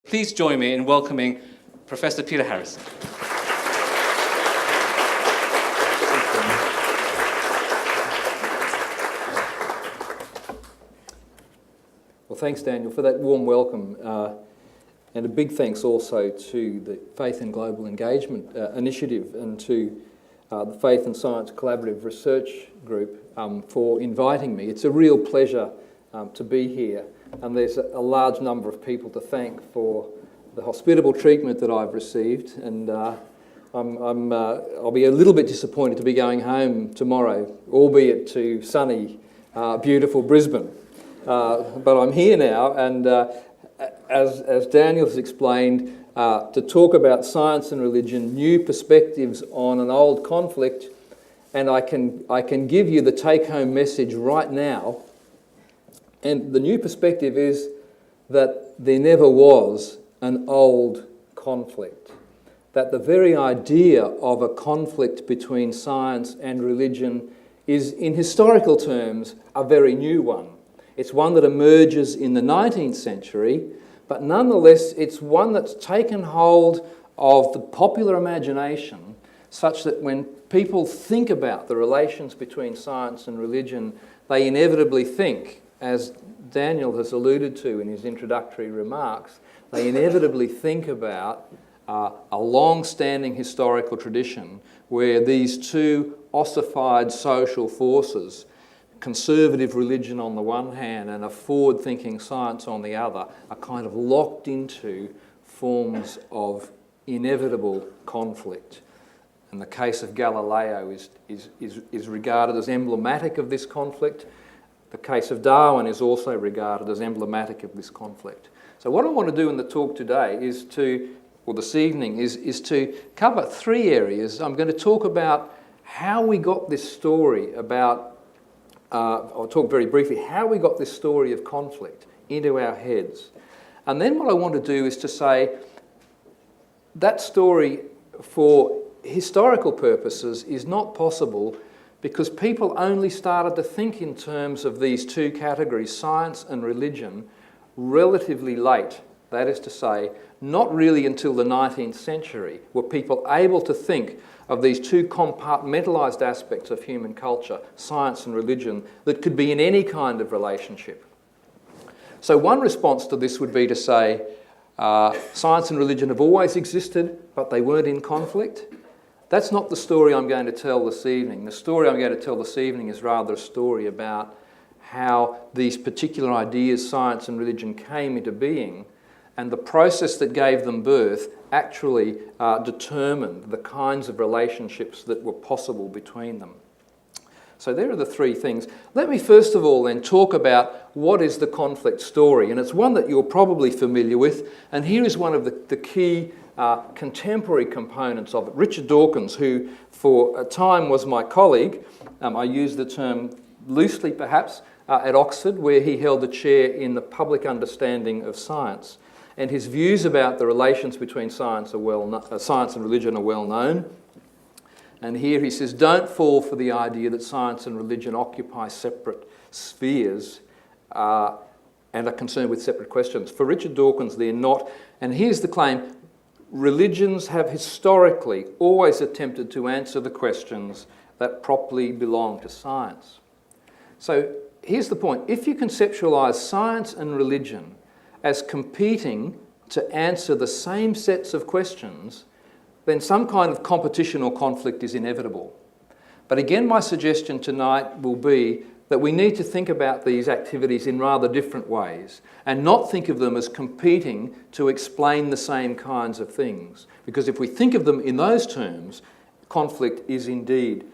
Please join me in welcoming Professor Peter Harrison. Well, thanks, Daniel, for that warm welcome. And a big thanks also to the Faith and Global Engagement Initiative and to the Faith and Science Collaborative Research Group for inviting me. It's a real pleasure to be here, and there's a large number of people to thank for the hospitable treatment that I've received, and I'll be a little bit disappointed to be going home tomorrow, albeit to sunny, beautiful Brisbane. But I'm here now, and as Daniel has explained, to talk about science and religion, new perspectives on an old conflict, and I can give you the take-home message right now. And the new perspective is that there never was an old conflict. That the very idea of a conflict between science and religion is, in historical terms, a very new one. It's one that emerges in the 19th century, but nonetheless it's one that's taken hold of the popular imagination such that when people think about the relations between science and religion, they inevitably think, as Daniel has alluded to in his introductory remarks, they inevitably think about a long-standing historical tradition where these two ossified social forces, conservative religion on the one hand and a forward-thinking science on the other, are kind of locked into forms of inevitable conflict. And the case of Galileo is regarded as emblematic of this conflict. The case of Darwin is also regarded as emblematic of this conflict. So what I want to do in the talk today is this evening is to cover three areas. I'm going to talk about how we got this story about, I'll talk very briefly, how we got this story of conflict into our heads. And then what I want to do is to say that story for historical purposes is not possible because people only started to think in terms of these two categories, science and religion, relatively late. That is to say, not really until the 19th century were people able to think of these two compartmentalised aspects of human culture, science and religion, that could be in any kind of relationship. So one response to this would be to say, science and religion have always existed, but they weren't in conflict. That's not the story I'm going to tell this evening. The story I'm going to tell this evening is rather a story about how these particular ideas, science and religion, came into being, and the process that gave them birth actually determined the kinds of relationships that were possible between them. So there are the three things. Let me first of all then talk about what is the conflict story, and it's one that you're probably familiar with, and here is one of the key contemporary components of it. Richard Dawkins, who for a time was my colleague, I use the term loosely perhaps, at Oxford, where he held a chair in the public understanding of science. And his views about the relations between science and religion are well known. And here he says, don't fall for the idea that science and religion occupy separate spheres and are concerned with separate questions. For Richard Dawkins, they're not. And here's the claim: religions have historically always attempted to answer the questions that properly belong to science. So here's the point. If you conceptualise science and religion as competing to answer the same sets of questions, then some kind of competition or conflict is inevitable. But again, my suggestion tonight will be that we need to think about these activities in rather different ways and not think of them as competing to explain the same kinds of things. Because if we think of them in those terms, conflict is indeed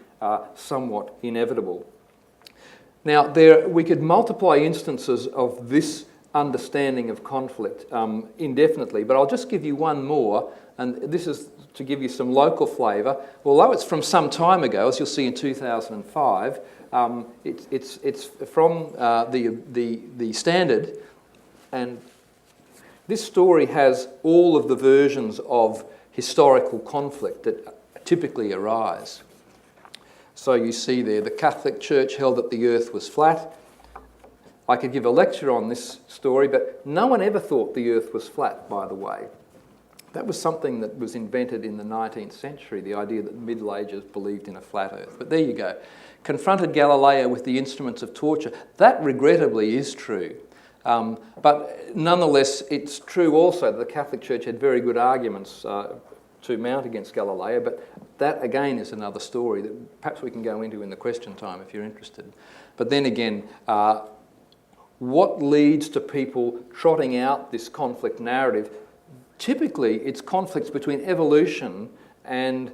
somewhat inevitable. Now, we could multiply instances of this understanding of conflict indefinitely, but I'll just give you one more, and this is to give you some local flavour. Although it's from some time ago, as you'll see in 2005, it's from the Standard, and this story has all of the versions of historical conflict that typically arise. So you see there, the Catholic Church held that the earth was flat. I could give a lecture on this story, but no one ever thought the earth was flat, by the way. That was something that was invented in the 19th century, the idea that the Middle Ages believed in a flat earth. But there you go. Confronted Galileo with the instruments of torture. That regrettably is true. But nonetheless, it's true also that the Catholic Church had very good arguments to mount against Galileo, but that again is another story that perhaps we can go into in the question time if you're interested. But then again, what leads to people trotting out this conflict narrative? Typically, it's conflicts between evolution and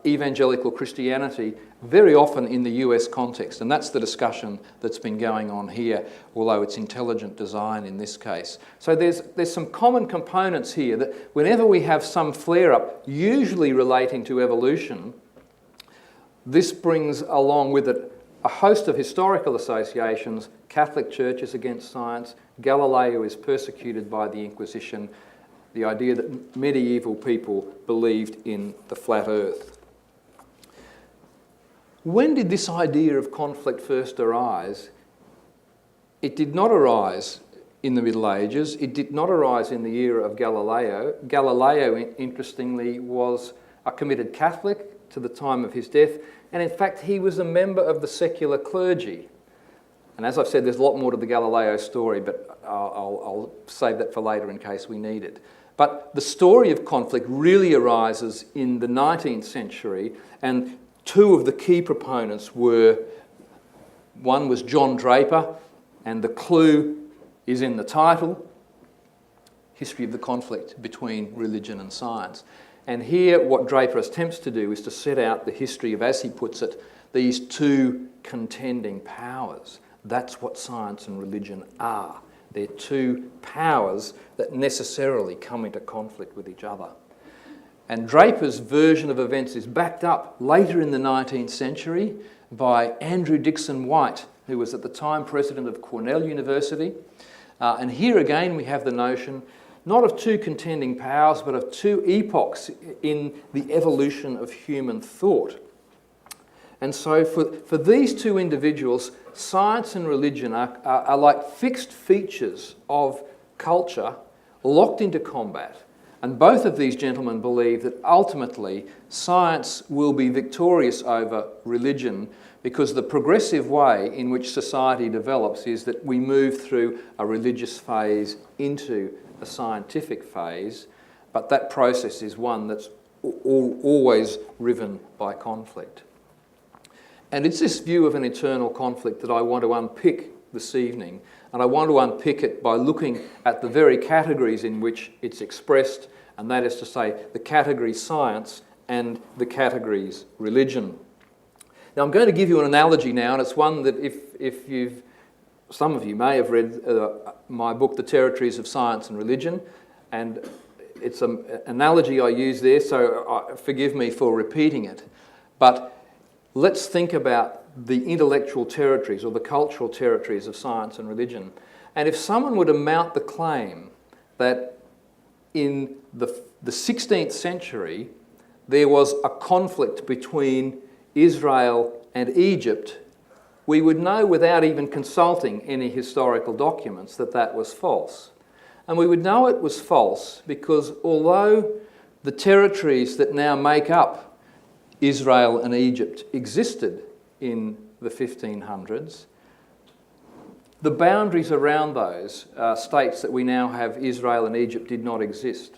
evangelical Christianity, very often in the US context, and that's the discussion that's been going on here, although it's intelligent design in this case. So there's some common components here that whenever we have some flare-up, usually relating to evolution, this brings along with it a host of historical associations. Catholic Church is against science, Galileo is persecuted by the Inquisition, the idea that medieval people believed in the flat earth. When did this idea of conflict first arise? It did not arise in the Middle Ages. It did not arise in the era of Galileo. Galileo, interestingly, was a committed Catholic to the time of his death, and in fact he was a member of the secular clergy. And as I've said, there's a lot more to the Galileo story, but I'll save that for later in case we need it. But the story of conflict really arises in the 19th century, and two of the key proponents were, one was John Draper, and the clue is in the title, History of the Conflict Between Religion and Science. And here what Draper attempts to do is to set out the history of, as he puts it, these two contending powers. That's what science and religion are. They're two powers that necessarily come into conflict with each other. And Draper's version of events is backed up later in the 19th century by Andrew Dixon White, who was at the time president of Cornell University. And here again we have the notion not of two contending powers, but of two epochs in the evolution of human thought. And so for these two individuals, science and religion are like fixed features of culture locked into combat. And both of these gentlemen believe that ultimately science will be victorious over religion, because the progressive way in which society develops is that we move through a religious phase into a scientific phase, but that process is one that's always riven by conflict. And it's this view of an eternal conflict that I want to unpick this evening, and I want to unpick it by looking at the very categories in which it's expressed, and that is to say the categories science and the categories religion. Now I'm going to give you an analogy now, and it's one that if some of you may have read my book, The Territories of Science and Religion, and it's an analogy I use there, so forgive me for repeating it. But let's think about the intellectual territories or the cultural territories of science and religion. And if someone were to mount the claim that in the 16th century there was a conflict between Israel and Egypt, we would know without even consulting any historical documents that that was false. And we would know it was false because although the territories that now make up Israel and Egypt existed in the 1500s, the boundaries around those states that we now have, Israel and Egypt, did not exist.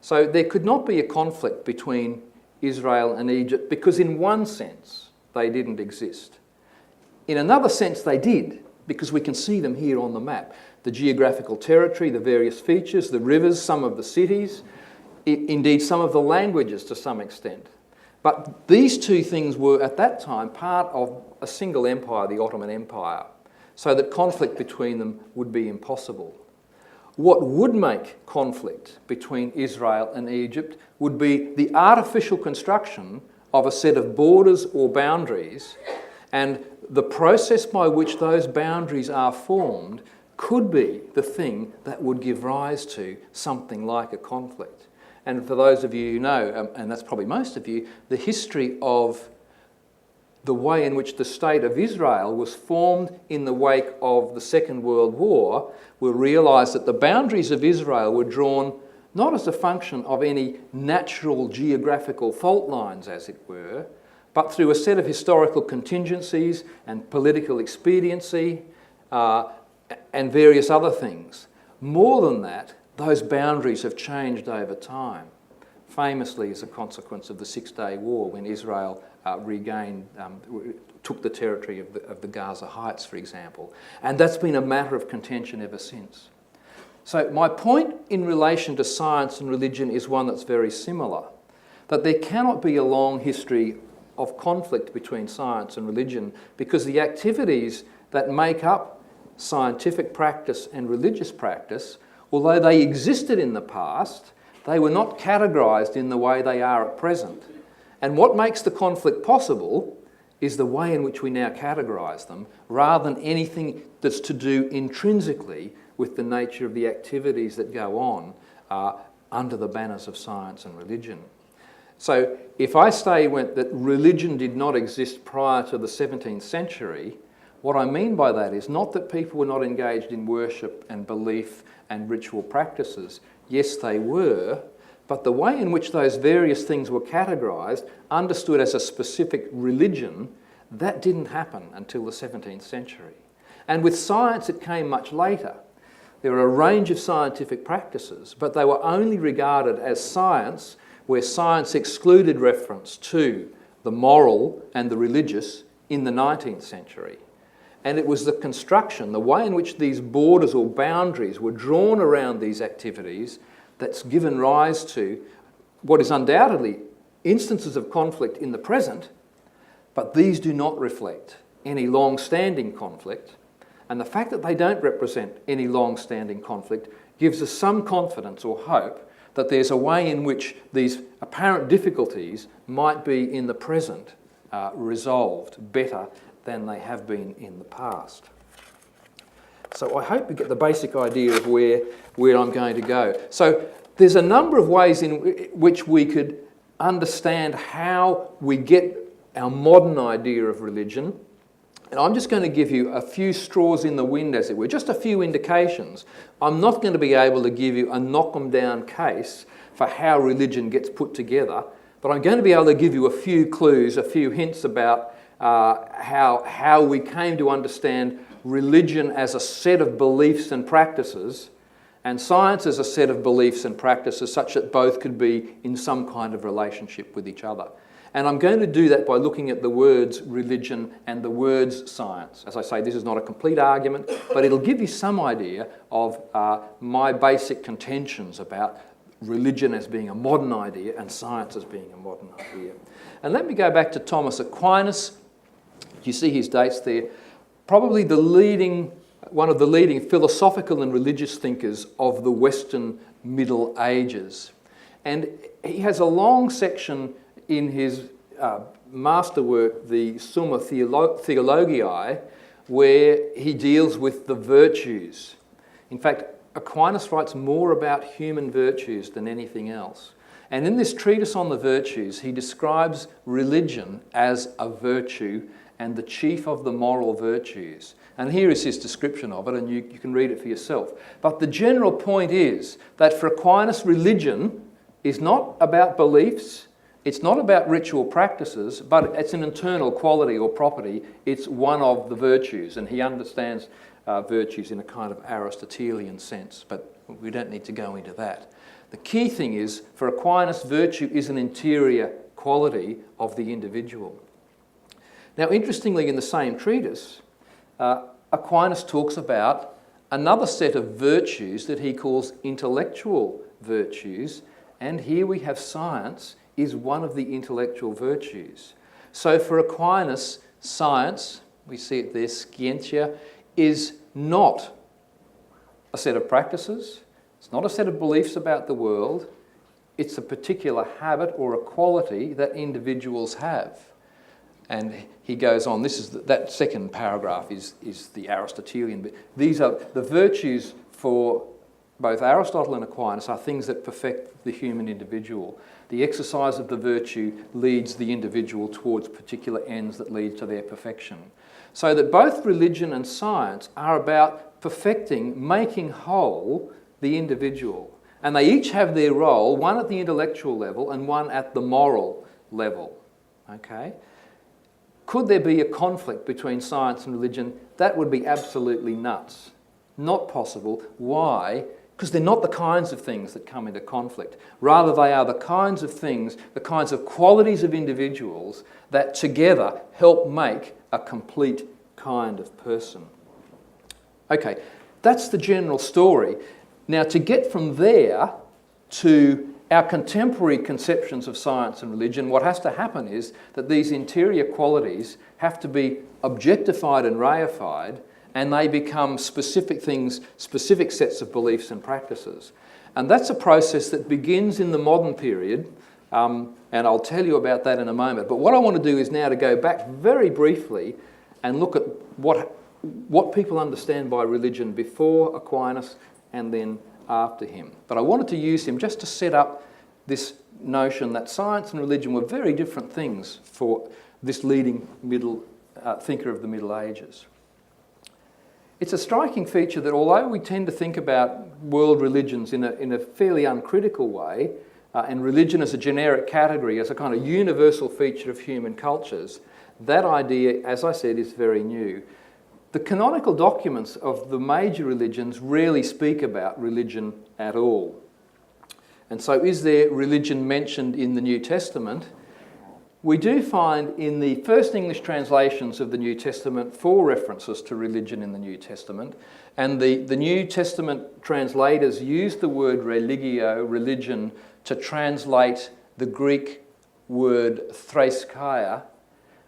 So there could not be a conflict between Israel and Egypt because in one sense they didn't exist. In another sense they did, because we can see them here on the map. The geographical territory, the various features, the rivers, some of the cities, indeed some of the languages to some extent. But these two things were at that time part of a single empire, the Ottoman Empire, so that conflict between them would be impossible. What would make conflict between Israel and Egypt would be the artificial construction of a set of borders or boundaries, and the process by which those boundaries are formed could be the thing that would give rise to something like a conflict. And for those of you who know, and that's probably most of you, the history of the way in which the state of Israel was formed in the wake of the Second World War, we'll realise that the boundaries of Israel were drawn not as a function of any natural geographical fault lines, as it were, but through a set of historical contingencies and political expediency and various other things. More than that, those boundaries have changed over time, famously as a consequence of the Six-Day War, when Israel took the territory of the Gaza Heights, for example. And that's been a matter of contention ever since. So my point in relation to science and religion is one that's very similar, that there cannot be a long history of conflict between science and religion, because the activities that make up scientific practice and religious practice, although they existed in the past, they were not categorised in the way they are at present. And what makes the conflict possible is the way in which we now categorise them, rather than anything that's to do intrinsically with the nature of the activities that go on under the banners of science and religion. So if I say that religion did not exist prior to the 17th century, what I mean by that is not that people were not engaged in worship and belief and ritual practices. Yes, they were, but the way in which those various things were categorised, understood as a specific religion, that didn't happen until the 17th century. And with science, it came much later. There are a range of scientific practices, but they were only regarded as science where science excluded reference to the moral and the religious in the 19th century. And it was the construction, the way in which these borders or boundaries were drawn around these activities, that's given rise to what is undoubtedly instances of conflict in the present, but these do not reflect any long-standing conflict. And the fact that they don't represent any long-standing conflict gives us some confidence or hope that there's a way in which these apparent difficulties might be in the present resolved better than they have been in the past. So I hope you get the basic idea of where I'm going to go. So there's a number of ways in which we could understand how we get our modern idea of religion. And I'm just going to give you a few straws in the wind, as it were, just a few indications. I'm not going to be able to give you a knock-em-down case for how religion gets put together, but I'm going to be able to give you a few clues, a few hints about how we came to understand religion as a set of beliefs and practices, and science as a set of beliefs and practices, such that both could be in some kind of relationship with each other. And I'm going to do that by looking at the words religion and the words science. As I say, this is not a complete argument, but it'll give you some idea of my basic contentions about religion as being a modern idea and science as being a modern idea. And let me go back to Thomas Aquinas. You see his dates there. Probably one of the leading philosophical and religious thinkers of the Western Middle Ages. And he has a long section in his masterwork, the Summa Theologiae, where he deals with the virtues. In fact, Aquinas writes more about human virtues than anything else. And in this treatise on the virtues, he describes religion as a virtue and the chief of the moral virtues. And here is his description of it, and you can read it for yourself. But the general point is that for Aquinas, religion is not about beliefs, it's not about ritual practices, but it's an internal quality or property. It's one of the virtues, and he understands virtues in a kind of Aristotelian sense, but we don't need to go into that. The key thing is, for Aquinas, virtue is an interior quality of the individual. Now, interestingly, in the same treatise, Aquinas talks about another set of virtues that he calls intellectual virtues, and here we have science is one of the intellectual virtues. So for Aquinas, science, we see it there, scientia, is not a set of practices, it's not a set of beliefs about the world, it's a particular habit or a quality that individuals have. And he goes on, that second paragraph is the Aristotelian bit. These are the virtues for both Aristotle and Aquinas are things that perfect the human individual. The exercise of the virtue leads the individual towards particular ends that lead to their perfection. So that both religion and science are about perfecting, making whole the individual. And they each have their role, one at the intellectual level and one at the moral level. Okay? Could there be a conflict between science and religion? That would be absolutely nuts. Not possible. Why? Because they're not the kinds of things that come into conflict. Rather, they are the kinds of things, the kinds of qualities of individuals that together help make a complete kind of person. Okay, that's the general story. Now, to get from there to our contemporary conceptions of science and religion, what has to happen is that these interior qualities have to be objectified and reified, and they become specific things, specific sets of beliefs and practices. And that's a process that begins in the modern period, and I'll tell you about that in a moment. But what I want to do is now to go back very briefly and look at what people understand by religion before Aquinas and then after him. But I wanted to use him just to set up this notion that science and religion were very different things for this leading thinker of the Middle Ages. It's a striking feature that although we tend to think about world religions in a fairly uncritical way, and religion as a generic category, as a kind of universal feature of human cultures, that idea, as I said, is very new. The canonical documents of the major religions rarely speak about religion at all. And so is there religion mentioned in the New Testament? We do find in the first English translations of the New Testament 4 references to religion in the New Testament, and the New Testament translators use the word religio, religion, to translate the Greek word thraskaya,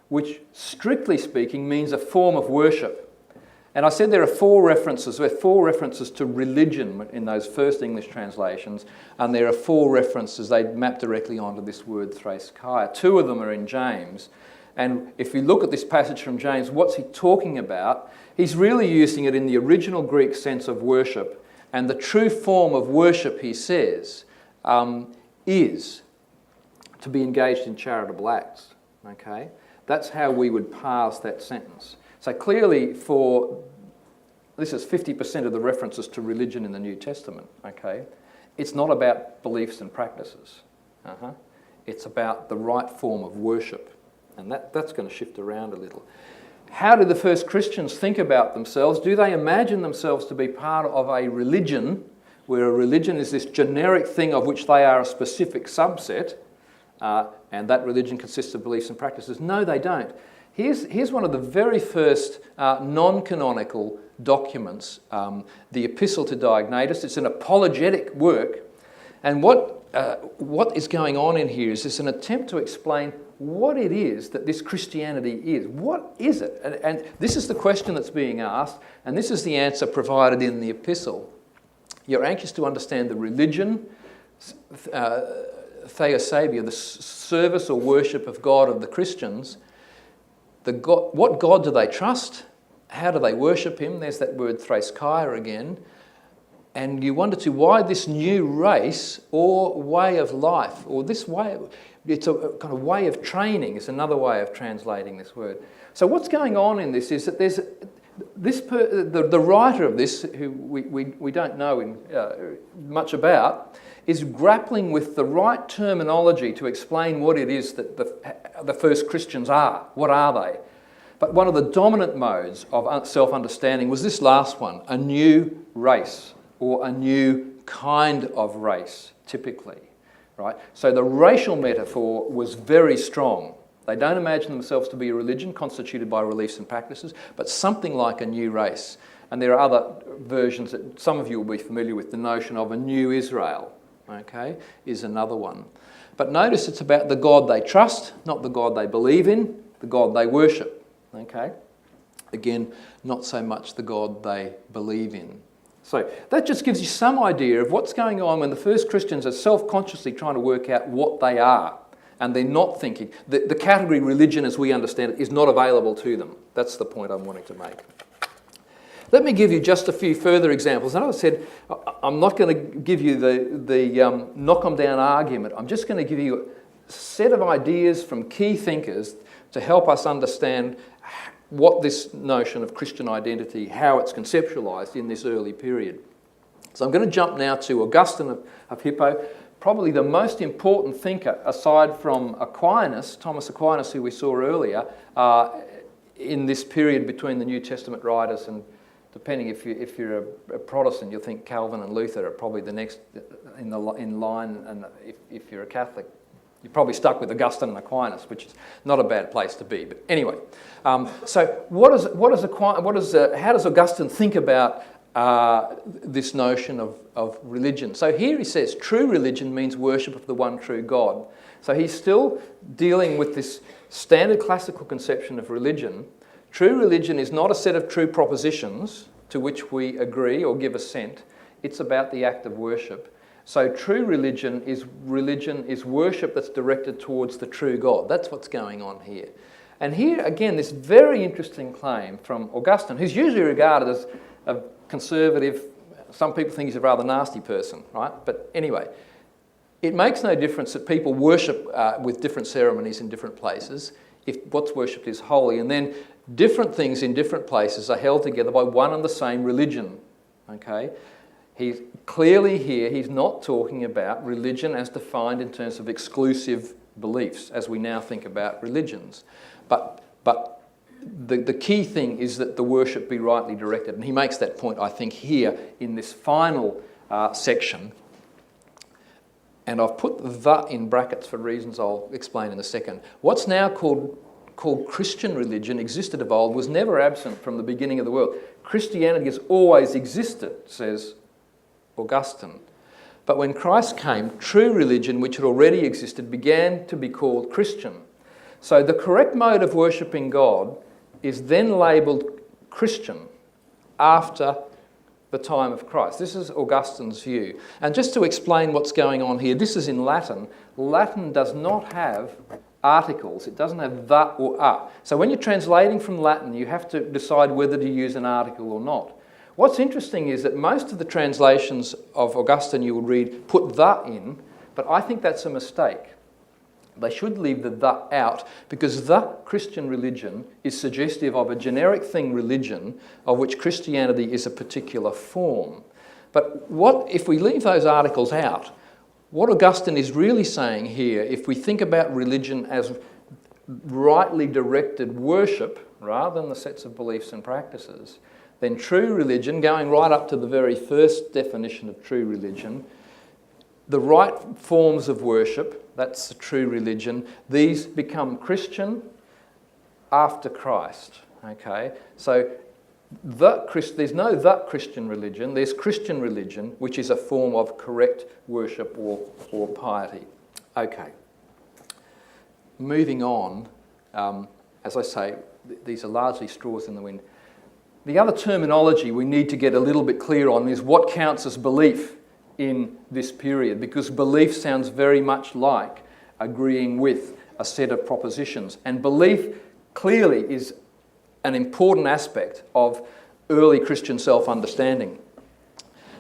which strictly speaking means a form of worship. And I said there are 4 references. There are 4 references to religion in those first English translations, and there are 4 references, they map directly onto this word thraskaya. 2 of them are in James. And if you look at this passage from James, what's he talking about? He's really using it in the original Greek sense of worship. And the true form of worship, he says, is to be engaged in charitable acts. Okay? That's how we would parse that sentence. So clearly this is 50% of the references to religion in the New Testament, okay? It's not about beliefs and practices. It's about the right form of worship. And that's going to shift around a little. How do the first Christians think about themselves? Do they imagine themselves to be part of a religion, where a religion is this generic thing of which they are a specific subset, and that religion consists of beliefs and practices? No, they don't. Here's one of the very first non-canonical documents, the Epistle to Diognetus. It's an apologetic work, and what is going on in here is an attempt to explain what it is that this Christianity is. What is it? And this is the question that's being asked, and this is the answer provided in the Epistle. You're anxious to understand the religion, theosabia, the service or worship of God of the Christians. What God do they trust? How do they worship him? There's that word thraskaya again. And you wonder too, why this new race or way of life, or this way, it's a kind of way of training, is another way of translating this word. So what's going on in this is that there's the writer of this, who we don't know much about, is grappling with the right terminology to explain what it is that the first Christians are. What are they? But one of the dominant modes of self-understanding was this last one, a new race, or a new kind of race, typically. Right? So the racial metaphor was very strong. They don't imagine themselves to be a religion constituted by beliefs and practices, but something like a new race. And there are other versions that some of you will be familiar with. The notion of a new Israel, okay, is another one. But notice it's about the God they trust, not the God they believe in, the God they worship, okay? Again, not so much the God they believe in. So that just gives you some idea of what's going on when the first Christians are self-consciously trying to work out what they are. And they're not thinking. The category religion as we understand it is not available to them. That's the point I'm wanting to make. Let me give you just a few further examples. And I said, I'm not going to give you the knock-em-down argument. I'm just going to give you a set of ideas from key thinkers to help us understand what this notion of Christian identity, how it's conceptualised in this early period. So I'm going to jump now to Augustine of Hippo, probably the most important thinker aside from Aquinas, Thomas Aquinas, who we saw earlier, in this period between the New Testament writers, and depending if you're a Protestant, you'll think Calvin and Luther are probably the next in line, and if you're a Catholic, you're probably stuck with Augustine and Aquinas, which is not a bad place to be. But anyway, so how does Augustine think about this notion of religion? So here he says, true religion means worship of the one true God. So he's still dealing with this standard classical conception of religion. True religion is not a set of true propositions to which we agree or give assent. It's about the act of worship. So true religion is worship that's directed towards the true God. That's what's going on here. And here, again, this very interesting claim from Augustine, who's usually regarded as a conservative. Some people think he's a rather nasty person, right? But anyway, it makes no difference that people worship with different ceremonies in different places if what's worshipped is holy. And then different things in different places are held together by one and the same religion, okay? He's clearly here, he's not talking about religion as defined in terms of exclusive beliefs, as we now think about religions. But the key thing is that the worship be rightly directed. And he makes that point, I think, here in this final section. And I've put the in brackets for reasons I'll explain in a second. What's now called Christian religion existed of old, was never absent from the beginning of the world. Christianity has always existed, says Augustine. But when Christ came, true religion, which had already existed, began to be called Christian. So the correct mode of worshipping God is then labelled Christian after the time of Christ. This is Augustine's view. And just to explain what's going on here, this is in Latin. Latin does not have articles. It doesn't have the or a. So when you're translating from Latin, you have to decide whether to use an article or not. What's interesting is that most of the translations of Augustine you will read put the in, but I think that's a mistake. They should leave the out, because the Christian religion is suggestive of a generic thing, religion, of which Christianity is a particular form. But what if we leave those articles out? What Augustine is really saying here, if we think about religion as rightly directed worship, rather than the sets of beliefs and practices, then true religion, going right up to the very first definition of true religion, the right forms of worship, that's the true religion, these become Christian after Christ, okay? So there's no the Christian religion, there's Christian religion, which is a form of correct worship or piety. Okay. Moving on, as I say, these are largely straws in the wind. The other terminology we need to get a little bit clear on is what counts as belief in this period, because belief sounds very much like agreeing with a set of propositions. And belief clearly is an important aspect of early Christian self-understanding.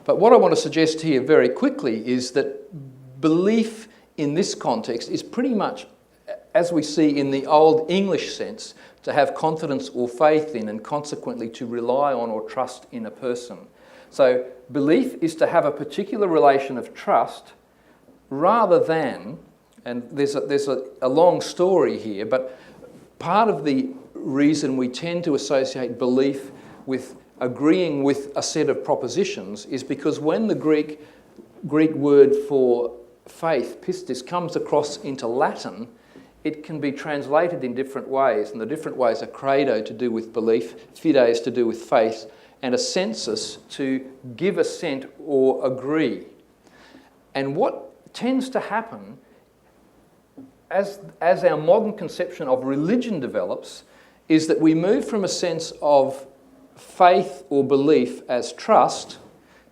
But what I want to suggest here very quickly is that belief in this context is pretty much, as we see in the Old English sense, to have confidence or faith in, and consequently to rely on or trust in a person. So belief is to have a particular relation of trust rather than, and there's a long story here, but part of the reason we tend to associate belief with agreeing with a set of propositions is because when the Greek word for faith, pistis, comes across into Latin, it can be translated in different ways, and the different ways are credo, to do with belief, fides, to do with faith, and assensus, to give assent or agree. And what tends to happen as our modern conception of religion develops is that we move from a sense of faith or belief as trust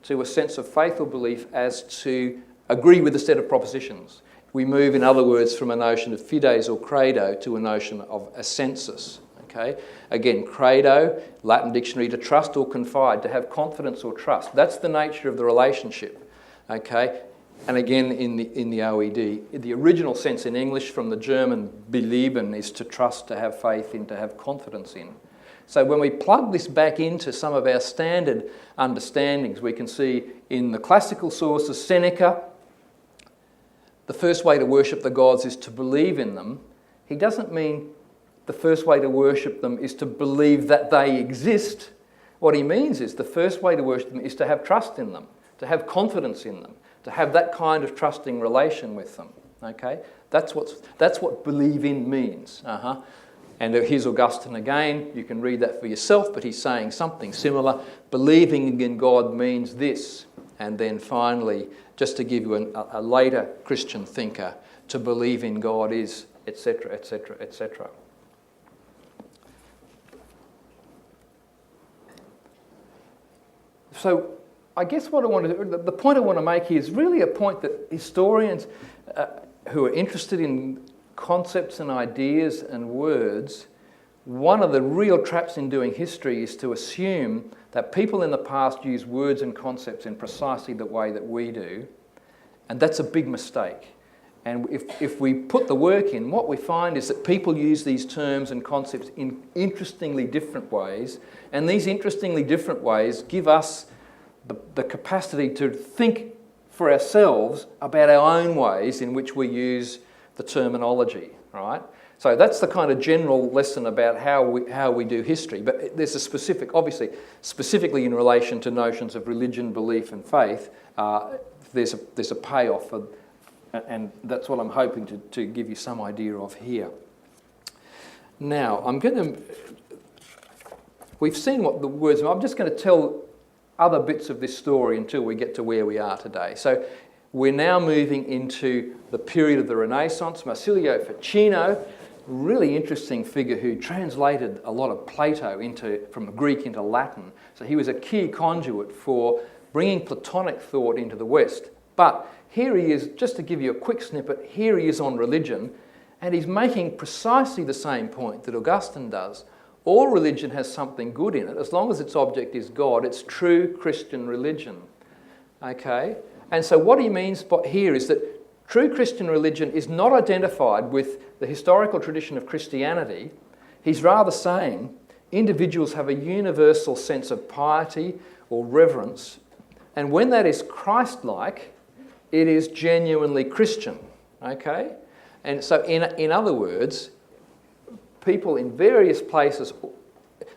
to a sense of faith or belief as to agree with a set of propositions. We move, in other words, from a notion of fides or credo to a notion of assensus. Okay? Again, credo, Latin dictionary, to trust or confide, to have confidence or trust. That's the nature of the relationship. Okay? And again, in the OED, the original sense in English from the German belieben is to trust, to have faith in, to have confidence in. So when we plug this back into some of our standard understandings, we can see in the classical sources, Seneca, the first way to worship the gods is to believe in them. He doesn't mean the first way to worship them is to believe that they exist. What he means is the first way to worship them is to have trust in them, to have confidence in them, to have that kind of trusting relation with them. Okay? That's what believe in means. And here's Augustine again. You can read that for yourself, but he's saying something similar. Believing in God means this. And then finally, just to give you a later Christian thinker, to believe in God is, etc., etc., etc. So I guess what I want to do, the point I want to make here is really a point that historians who are interested in concepts and ideas and words, one of the real traps in doing history is to assume that people in the past use words and concepts in precisely the way that we do, and that's a big mistake. And if we put the work in, what we find is that people use these terms and concepts in interestingly different ways, and these interestingly different ways give us the capacity to think for ourselves about our own ways in which we use the terminology, right? So that's the kind of general lesson about how we do history. But there's a specific, obviously, specifically in relation to notions of religion, belief and faith, there's a payoff for, and that's what I'm hoping to give you some idea of here. Now, we've seen what the words are. I'm just going to tell other bits of this story until we get to where we are today. So we're now moving into the period of the Renaissance. Marsilio Ficino, really interesting figure who translated a lot of Plato from Greek into Latin. So he was a key conduit for bringing Platonic thought into the West. But here he is, just to give you a quick snippet, here he is on religion, and he's making precisely the same point that Augustine does. All religion has something good in it. As long as its object is God, it's true Christian religion. Okay? And so what he means here is that true Christian religion is not identified with the historical tradition of Christianity. He's rather saying individuals have a universal sense of piety or reverence, and when that is Christ-like, it is genuinely Christian. Okay? And so in other words, people in various places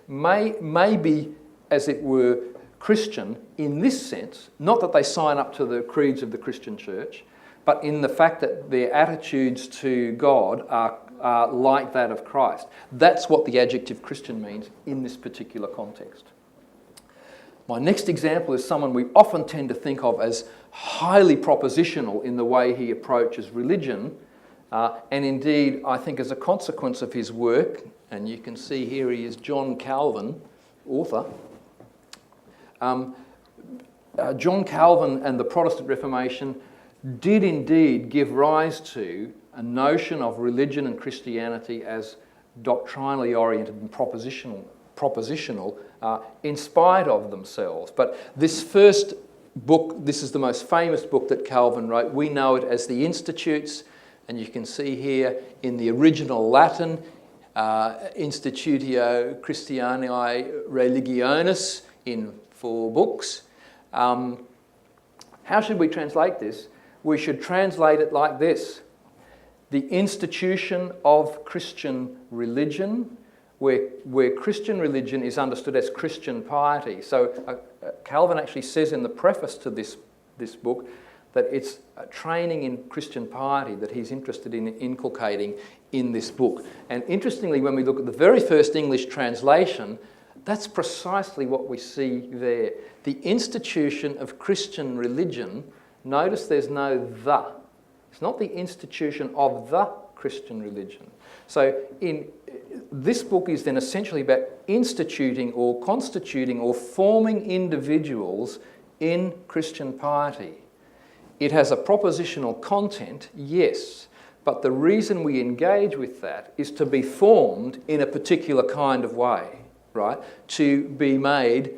may be, as it were, Christian in this sense, not that they sign up to the creeds of the Christian church, but in the fact that their attitudes to God are like that of Christ. That's what the adjective Christian means in this particular context. My next example is someone we often tend to think of as highly propositional in the way he approaches religion, and indeed, I think as a consequence of his work, and you can see here he is John Calvin, author. John Calvin and the Protestant Reformation did indeed give rise to a notion of religion and Christianity as doctrinally oriented and propositional in spite of themselves. But this first book, this is the most famous book that Calvin wrote. We know it as the Institutes, and you can see here in the original Latin, Institutio Christianae Religionis in 4 books. How should we translate this? We should translate it like this: the institution of Christian religion, where Christian religion is understood as Christian piety. So Calvin actually says in the preface to this book that it's a training in Christian piety that he's interested in inculcating in this book. And interestingly, when we look at the very first English translation, that's precisely what we see there. The institution of Christian religion, notice there's no the. It's not the institution of the Christian religion. So this book is then essentially about instituting or constituting or forming individuals in Christian piety. It has a propositional content, yes, But the reason we engage with that is to be formed in a particular kind of way, right? To be made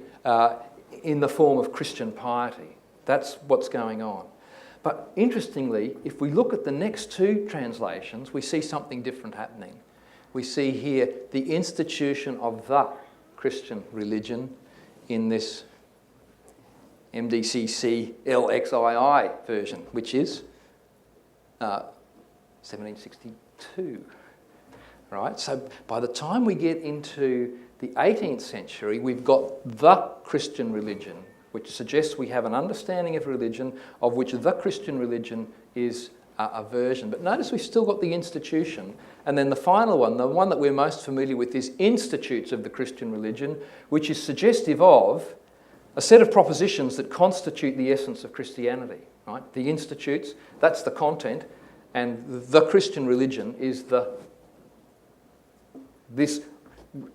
in the form of Christian piety. That's what's going on. But interestingly, if we look at the next two translations, we see something different happening. We see here the institution of the Christian religion in this MDCC LXII version, which is 1762. Right? So by the time we get into the 18th century, we've got the Christian religion, which suggests we have an understanding of religion of which the Christian religion is a version. But notice we've still got the institution. And then the final one, the one that we're most familiar with, is institutes of the Christian religion, which is suggestive of a set of propositions that constitute the essence of Christianity. Right? The institutes, that's the content, and the Christian religion is this,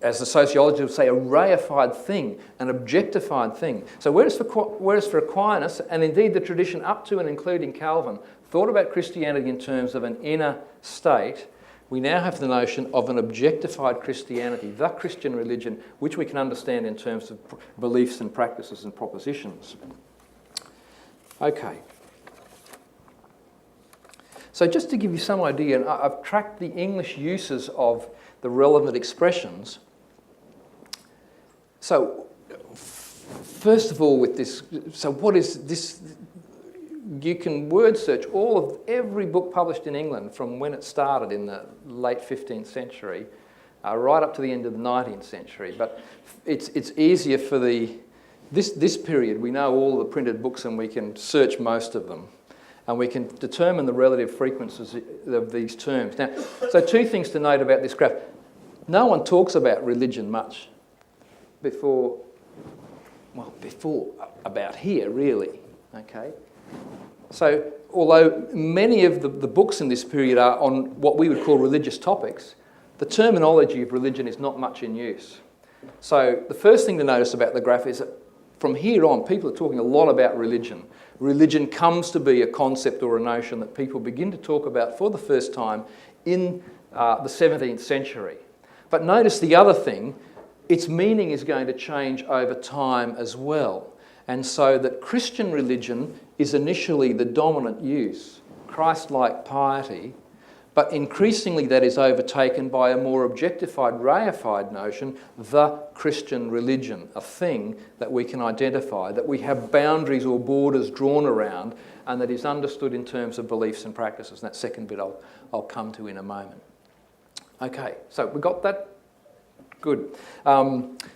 as the sociologists would say, a reified thing, an objectified thing. So whereas for Aquinas, and indeed the tradition up to and including Calvin, thought about Christianity in terms of an inner state, we now have the notion of an objectified Christianity, the Christian religion, which we can understand in terms of beliefs and practices and propositions. Okay. So just to give you some idea, and I've tracked the English uses of the relevant expressions. So, first of all, with this, so what is this? You can word search every book published in England from when it started in the late 15th century, right up to the end of the 19th century. But it's easier for this period. We know all the printed books and we can search most of them. And we can determine the relative frequencies of these terms. Now, so two things to note about this graph. No one talks about religion much before about here, really. Okay. So, although many of the books in this period are on what we would call religious topics, the terminology of religion is not much in use. So, the first thing to notice about the graph is that from here on, people are talking a lot about religion. Religion comes to be a concept or a notion that people begin to talk about for the first time in the 17th century. But notice the other thing, its meaning is going to change over time as well. And so that Christian religion is initially the dominant use, Christ-like piety, but increasingly that is overtaken by a more objectified, reified notion, the Christian religion, a thing that we can identify, that we have boundaries or borders drawn around, and that is understood in terms of beliefs and practices. And that second bit I'll come to in a moment. Okay, so we got that? Good.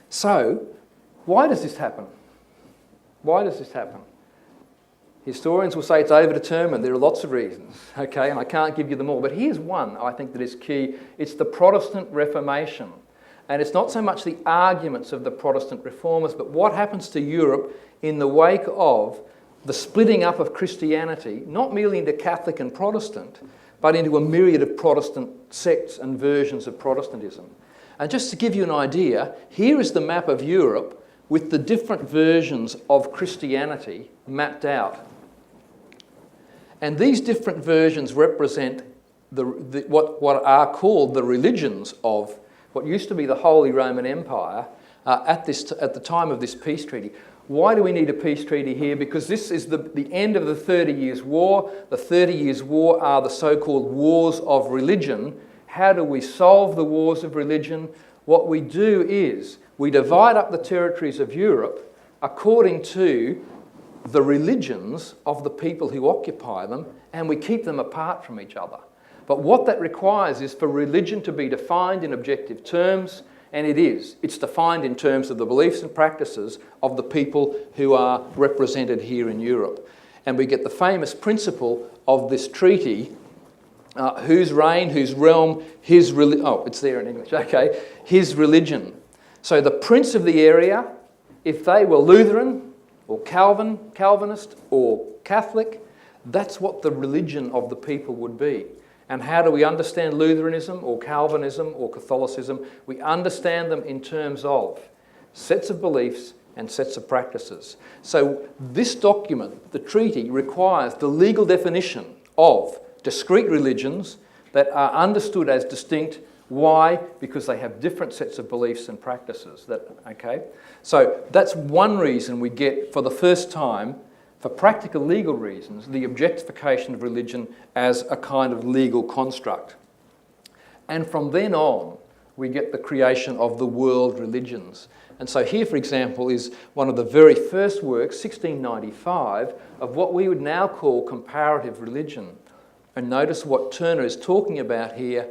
So, why does this happen? Why does this happen? Historians will say it's overdetermined. There are lots of reasons, okay, and I can't give you them all. But here's one I think that is key. It's the Protestant Reformation. And it's not so much the arguments of the Protestant reformers, but what happens to Europe in the wake of the splitting up of Christianity, not merely into Catholic and Protestant, but into a myriad of Protestant sects and versions of Protestantism. And just to give you an idea, here is the map of Europe with the different versions of Christianity mapped out. And these different versions represent what are called the religions of what used to be the Holy Roman Empire at the time of this peace treaty. Why do we need a peace treaty here? Because this is the end of the 30 Years' War. The 30 Years' War are the so-called wars of religion. How do we solve the wars of religion? What we do is we divide up the territories of Europe according to the religions of the people who occupy them, and we keep them apart from each other. But what that requires is for religion to be defined in objective terms, and it is. It's defined in terms of the beliefs and practices of the people who are represented here in Europe. And we get the famous principle of this treaty, whose reign, whose realm, his religion. Oh, it's there in English, okay. His religion. So the prince of the area, if they were Lutheran or Calvinist or Catholic, that's what the religion of the people would be. And how do we understand Lutheranism or Calvinism or Catholicism? We understand them in terms of sets of beliefs and sets of practices. So this document, the treaty, requires the legal definition of discrete religions that are understood as distinct. Why? Because they have different sets of beliefs and practices. So that's one reason we get, for the first time, for practical legal reasons, the objectification of religion as a kind of legal construct. And from then on, we get the creation of the world religions. And so here, for example, is one of the very first works, 1695, of what we would now call comparative religion. And notice what Turner is talking about here,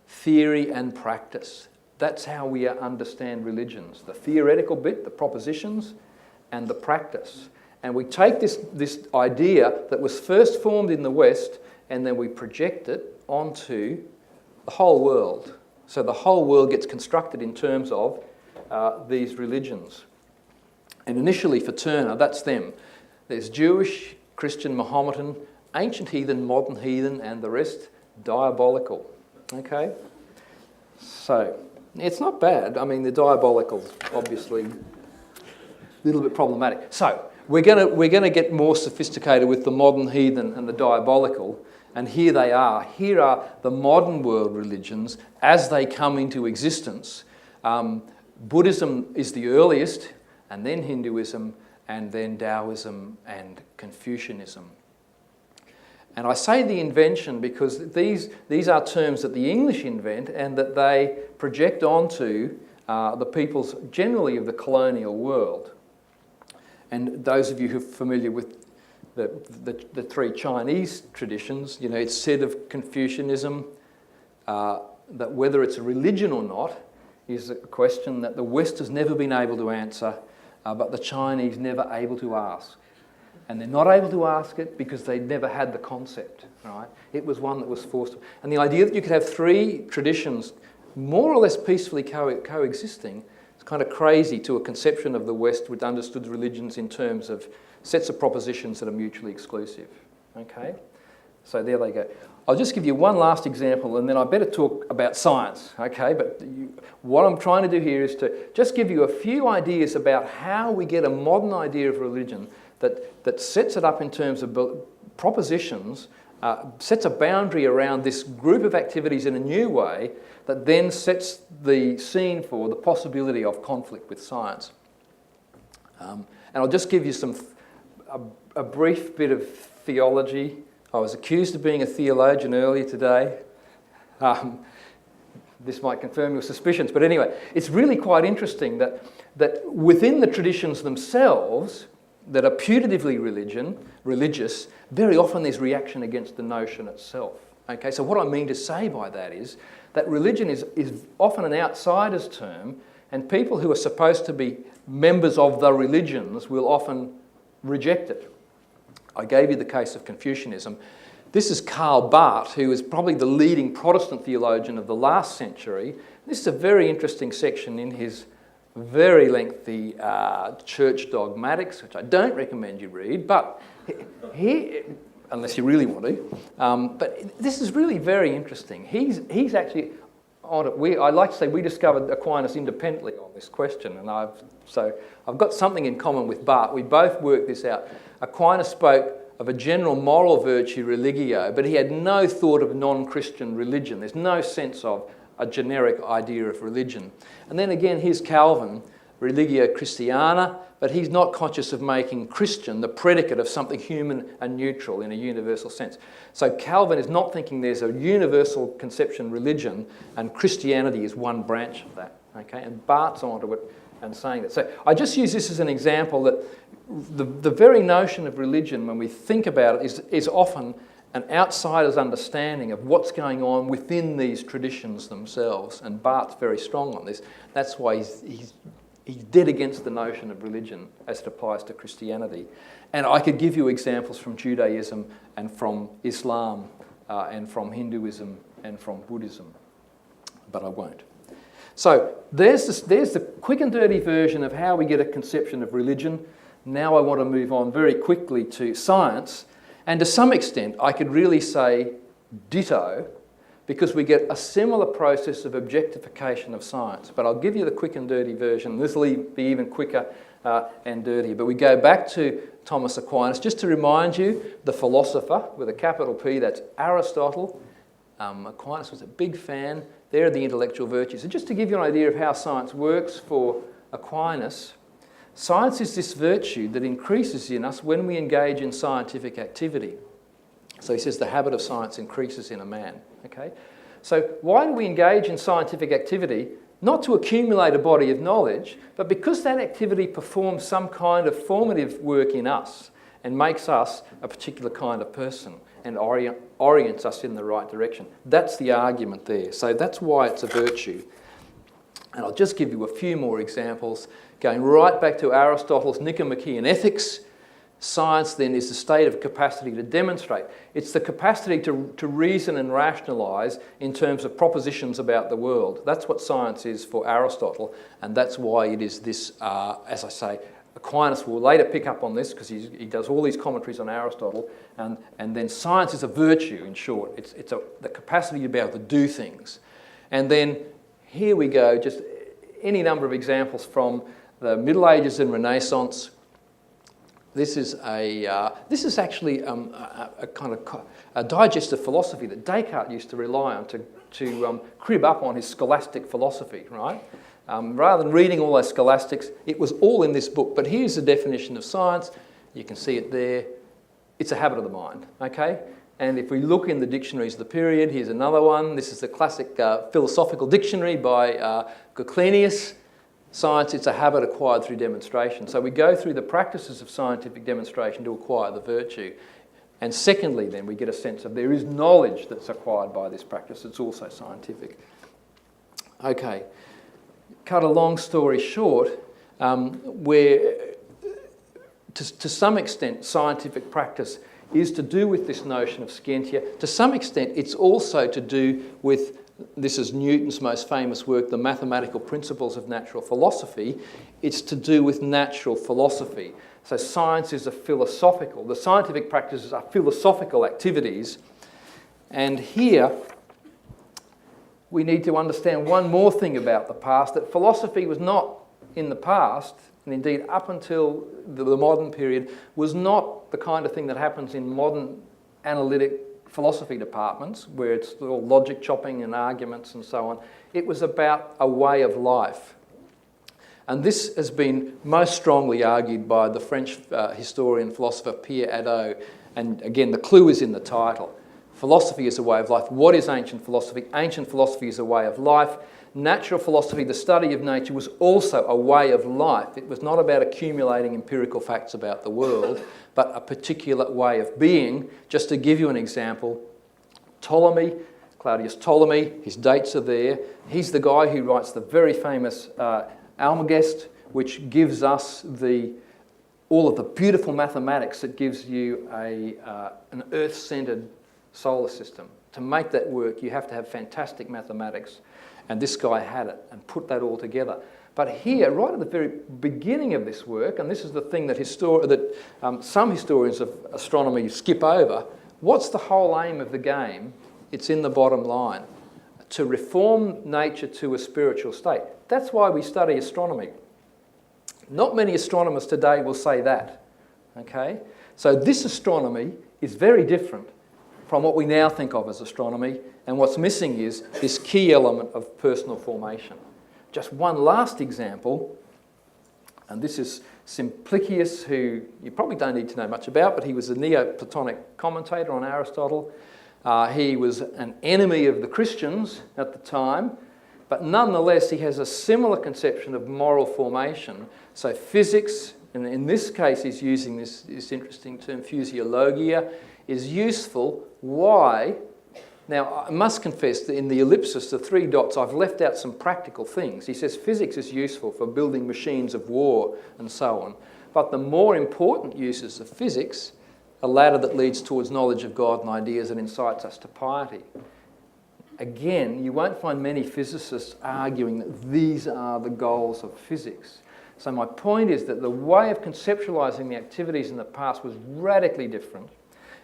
theory and practice. That's how we understand religions. The theoretical bit, the propositions, and the practice. And we take this idea that was first formed in the West, and then we project it onto the whole world. So the whole world gets constructed in terms of these religions. And initially for Turner, that's them. There's Jewish, Christian, Mohammedan, ancient heathen, modern heathen, and the rest diabolical. Okay? So, it's not bad. I mean, the diabolical's obviously a little bit problematic. So, we're going to get more sophisticated with the modern heathen and the diabolical, and here they are. Here are the modern world religions as they come into existence. Buddhism is the earliest, and then Hinduism, and then Taoism and Confucianism. And I say the invention because these are terms that the English invent and that they project onto the peoples generally of the colonial world. And those of you who are familiar with the three Chinese traditions, you know, it's said of Confucianism that whether it's a religion or not is a question that the West has never been able to answer, but the Chinese never able to ask. And they're not able to ask it because they never had the concept, right? It was one that was forced. And the idea that you could have three traditions more or less peacefully coexisting is kind of crazy to a conception of the West which understood religions in terms of sets of propositions that are mutually exclusive, okay? So there they go. I'll just give you one last example and then I better talk about science, okay? But what I'm trying to do here is to just give you a few ideas about how we get a modern idea of religion that sets it up in terms of propositions, sets a boundary around this group of activities in a new way that then sets the scene for the possibility of conflict with science. And I'll just give you a brief bit of theology. I was accused of being a theologian earlier today. This might confirm your suspicions, but anyway, it's really quite interesting that within the traditions themselves, that are putatively religious, very often there's reaction against the notion itself. Okay, so what I mean to say by that is that religion is often an outsider's term, and people who are supposed to be members of the religions will often reject it. I gave you the case of Confucianism. This is Karl Barth, who is probably the leading Protestant theologian of the last century. This is a very interesting section in his very lengthy church dogmatics, which I don't recommend you read, but he unless you really want to. But this is really very interesting. He's actually on it. I like to say we discovered Aquinas independently on this question, and I've got something in common with Barth. We both worked this out. Aquinas spoke of a general moral virtue, religio, but he had no thought of non-Christian religion. There's no sense of a generic idea of religion. And then again, here's Calvin, religio Christiana, but he's not conscious of making Christian the predicate of something human and neutral in a universal sense. So Calvin is not thinking there's a universal conception religion and Christianity is one branch of that. Okay, and Barth's onto it and saying that. So I just use this as an example that the very notion of religion, when we think about it, is often an outsider's understanding of what's going on within these traditions themselves. And Barth's very strong on this. That's why he's dead against the notion of religion as it applies to Christianity. And I could give you examples from Judaism and from Islam and from Hinduism and from Buddhism, but I won't. So there's the quick and dirty version of how we get a conception of religion. Now I want to move on very quickly to science. And to some extent, I could really say ditto, because we get a similar process of objectification of science. But I'll give you the quick and dirty version. This will be even quicker and dirtier. But we go back to Thomas Aquinas. Just to remind you, the philosopher, with a capital P, that's Aristotle. Aquinas was a big fan. There are the intellectual virtues. And just to give you an idea of how science works for Aquinas, science is this virtue that increases in us when we engage in scientific activity. So he says the habit of science increases in a man. Okay? So why do we engage in scientific activity? Not to accumulate a body of knowledge, but because that activity performs some kind of formative work in us and makes us a particular kind of person and orients us in the right direction. That's the argument there. So that's why it's a virtue. And I'll just give you a few more examples. Going right back to Aristotle's Nicomachean Ethics, science then is the state of capacity to demonstrate. It's the capacity to reason and rationalise in terms of propositions about the world. That's what science is for Aristotle, and that's why it is this, as I say, Aquinas will later pick up on this because he does all these commentaries on Aristotle, and then science is a virtue, in short. It's the capacity to be able to do things. And then here we go, just any number of examples from the Middle Ages and Renaissance. This is actually a kind of a digestive philosophy that Descartes used to rely on to crib up on his scholastic philosophy, right? Rather than reading all those scholastics, it was all in this book. But here's the definition of science. You can see it there. It's a habit of the mind, okay? And if we look in the dictionaries of the period, here's another one. This is the classic philosophical dictionary by Goclenius. Science, it's a habit acquired through demonstration. So we go through the practices of scientific demonstration to acquire the virtue. And secondly, then, we get a sense of there is knowledge that's acquired by this practice. It's also scientific. Okay. Cut a long story short, where to some extent scientific practice is to do with this notion of scientia. To some extent it's also to do with, this is Newton's most famous work, The Mathematical Principles of Natural Philosophy. It's to do with natural philosophy. So science is the scientific practices are philosophical activities. And here we need to understand one more thing about the past, that philosophy was not in the past, and indeed up until the modern period, was not the kind of thing that happens in modern analytic philosophy departments, where it's all logic chopping and arguments and so on. It was about a way of life. And this has been most strongly argued by the French historian philosopher Pierre Hadot, and again the clue is in the title. Philosophy is a way of life. What is ancient philosophy? Ancient philosophy is a way of life. Natural philosophy, the study of nature, was also a way of life. It was not about accumulating empirical facts about the world, but a particular way of being. Just to give you an example, Ptolemy, Claudius Ptolemy, his dates are there. He's the guy who writes the very famous Almagest, which gives us all of the beautiful mathematics that gives you an Earth-centered solar system. To make that work, you have to have fantastic mathematics, and this guy had it and put that all together. But here, right at the very beginning of this work, and this is the thing that some historians of astronomy skip over, what's the whole aim of the game? It's in the bottom line. To reform nature to a spiritual state. That's why we study astronomy. Not many astronomers today will say that. Okay? So this astronomy is very different from what we now think of as astronomy, and what's missing is this key element of personal formation. Just one last example, and this is Simplicius, who you probably don't need to know much about, but he was a Neoplatonic commentator on Aristotle. He was an enemy of the Christians at the time, but nonetheless he has a similar conception of moral formation. So physics, and in this case he's using this interesting term, physiologia, is useful. Why? Now, I must confess that in the ellipsis, the 3 dots, I've left out some practical things. He says physics is useful for building machines of war and so on. But the more important uses of physics, a ladder that leads towards knowledge of God and ideas and incites us to piety. Again, you won't find many physicists arguing that these are the goals of physics. So my point is that the way of conceptualising the activities in the past was radically different.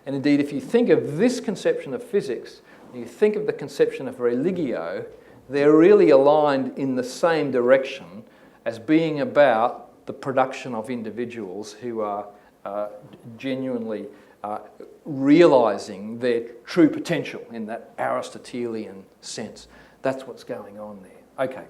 And indeed, if you think of this conception of physics, and you think of the conception of religio, they're really aligned in the same direction as being about the production of individuals who are genuinely realising their true potential in that Aristotelian sense. That's what's going on there. Okay.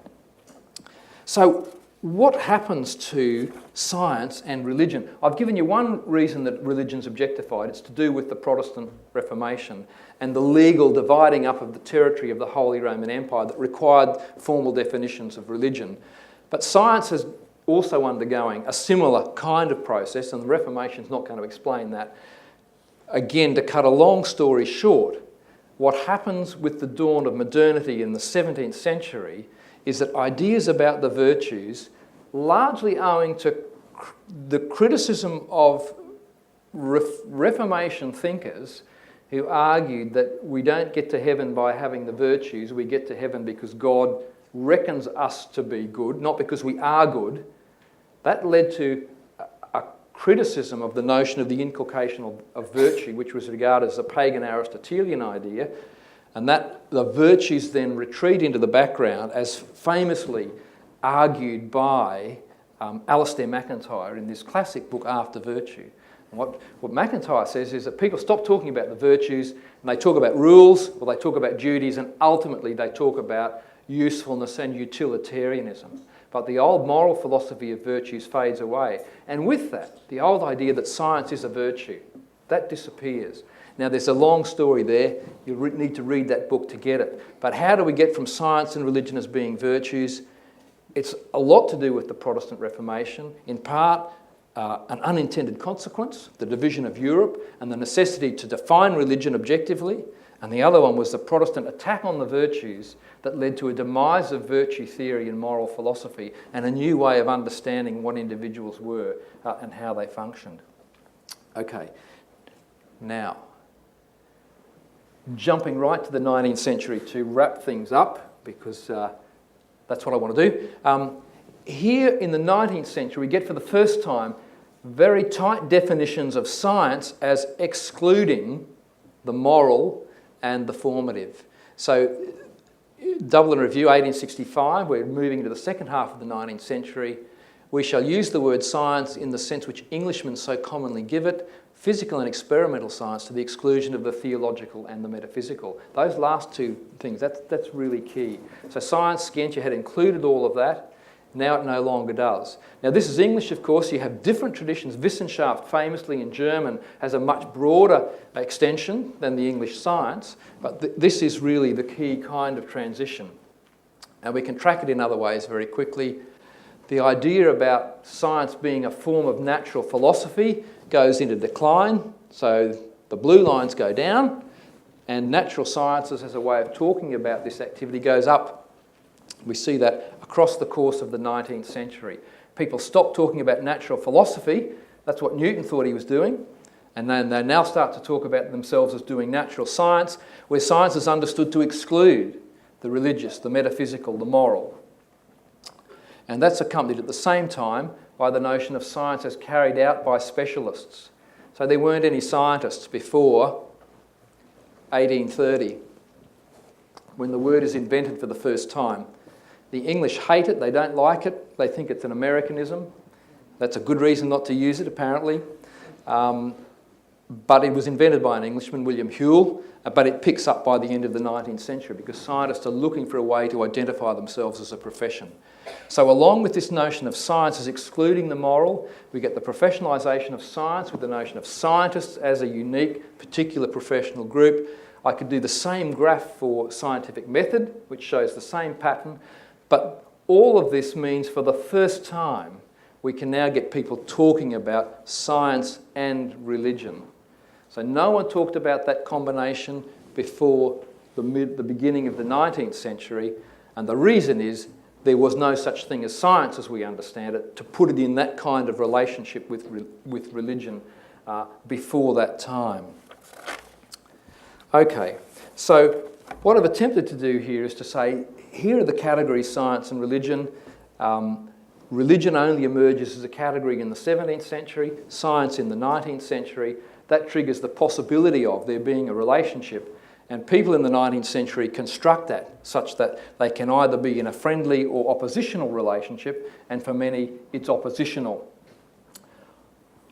So what happens to science and religion? I've given you one reason that religion's objectified. It's to do with the Protestant Reformation and the legal dividing up of the territory of the Holy Roman Empire that required formal definitions of religion. But science is also undergoing a similar kind of process, and the Reformation's not going to explain that. Again, to cut a long story short, what happens with the dawn of modernity in the 17th century is that ideas about the virtues, largely owing to the criticism of Reformation thinkers who argued that we don't get to heaven by having the virtues, we get to heaven because God reckons us to be good, not because we are good. That led to a criticism of the notion of the inculcation of virtue, which was regarded as a pagan Aristotelian idea, and that the virtues then retreat into the background, as famously argued by Alistair MacIntyre in this classic book, After Virtue. And what MacIntyre says is that people stop talking about the virtues and they talk about rules, or they talk about duties, and ultimately they talk about usefulness and utilitarianism. But the old moral philosophy of virtues fades away. And with that, the old idea that science is a virtue, that disappears. Now, there's a long story there. You need to read that book to get it. But how do we get from science and religion as being virtues? It's a lot to do with the Protestant Reformation. In part, an unintended consequence, the division of Europe, and the necessity to define religion objectively. And the other one was the Protestant attack on the virtues that led to a demise of virtue theory and moral philosophy, and a new way of understanding what individuals were and how they functioned. Okay, now, jumping right to the 19th century to wrap things up, because that's what I want to do. Here in the 19th century, we get for the first time very tight definitions of science as excluding the moral and the formative. So, Dublin Review, 1865, we're moving into the second half of the 19th century. We shall use the word science in the sense which Englishmen so commonly give it, physical and experimental science, to the exclusion of the theological and the metaphysical. Those last two things, that's really key. So science, Scientia, had included all of that. Now it no longer does. Now this is English, of course. You have different traditions. Wissenschaft, famously in German, has a much broader extension than the English science, but this is really the key kind of transition. And we can track it in other ways very quickly. The idea about science being a form of natural philosophy goes into decline, so the blue lines go down, and natural sciences as a way of talking about this activity goes up. We see that across the course of the 19th century. People stop talking about natural philosophy, that's what Newton thought he was doing, and then they now start to talk about themselves as doing natural science, where science is understood to exclude the religious, the metaphysical, the moral. And that's accompanied at the same time by the notion of science as carried out by specialists. So there weren't any scientists before 1830, when the word is invented for the first time. The English hate it, they don't like it, they think it's an Americanism. That's a good reason not to use it, apparently. But it was invented by an Englishman, William Whewell, but it picks up by the end of the 19th century because scientists are looking for a way to identify themselves as a profession. So along with this notion of science as excluding the moral, we get the professionalisation of science with the notion of scientists as a unique, particular professional group. I could do the same graph for scientific method, which shows the same pattern, but all of this means for the first time we can now get people talking about science and religion. So no one talked about that combination before the beginning of the 19th century, and the reason is there was no such thing as science as we understand it to put it in that kind of relationship with religion before that time. Okay, so what I've attempted to do here is to say, here are the categories science and religion. Religion only emerges as a category in the 17th century, science in the 19th century. That triggers the possibility of there being a relationship, and people in the 19th century construct that such that they can either be in a friendly or oppositional relationship, and for many it's oppositional.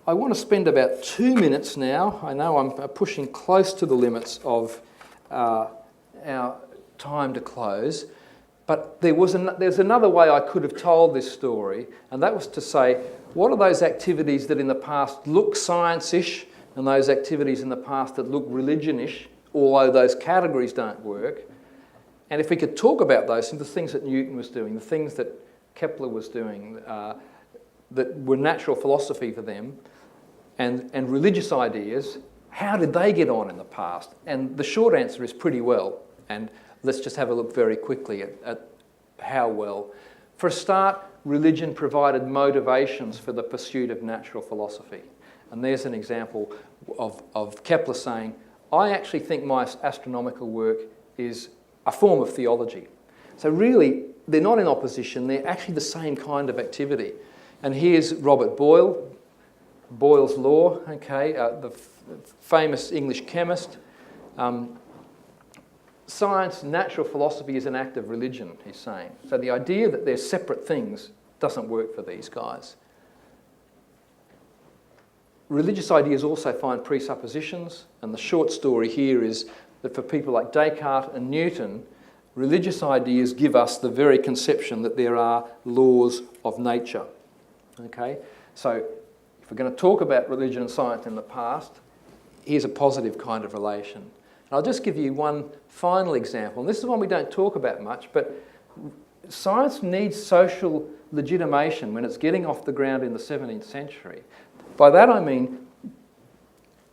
I want to spend about 2 minutes now. I know I'm pushing close to the limits of our time to close, but there's another way I could have told this story, and that was to say, what are those activities that in the past look science-ish, and those activities in the past that look religion-ish, although those categories don't work? And if we could talk about those, the things that Newton was doing, the things that Kepler was doing, that were natural philosophy for them, and religious ideas, how did they get on in the past? And the short answer is pretty well. And let's just have a look very quickly at how well. For a start, religion provided motivations for the pursuit of natural philosophy. And there's an example of Kepler saying, I actually think my astronomical work is a form of theology. So really, they're not in opposition, they're actually the same kind of activity. And here's Robert Boyle, Boyle's Law, okay, the famous English chemist. Science, natural philosophy is an act of religion, he's saying. So the idea that they're separate things doesn't work for these guys. Religious ideas also find presuppositions, and the short story here is that for people like Descartes and Newton, religious ideas give us the very conception that there are laws of nature. Okay? So if we're going to talk about religion and science in the past, here's a positive kind of relation. And I'll just give you one final example, and this is one we don't talk about much, but science needs social legitimation when it's getting off the ground in the 17th century. By that I mean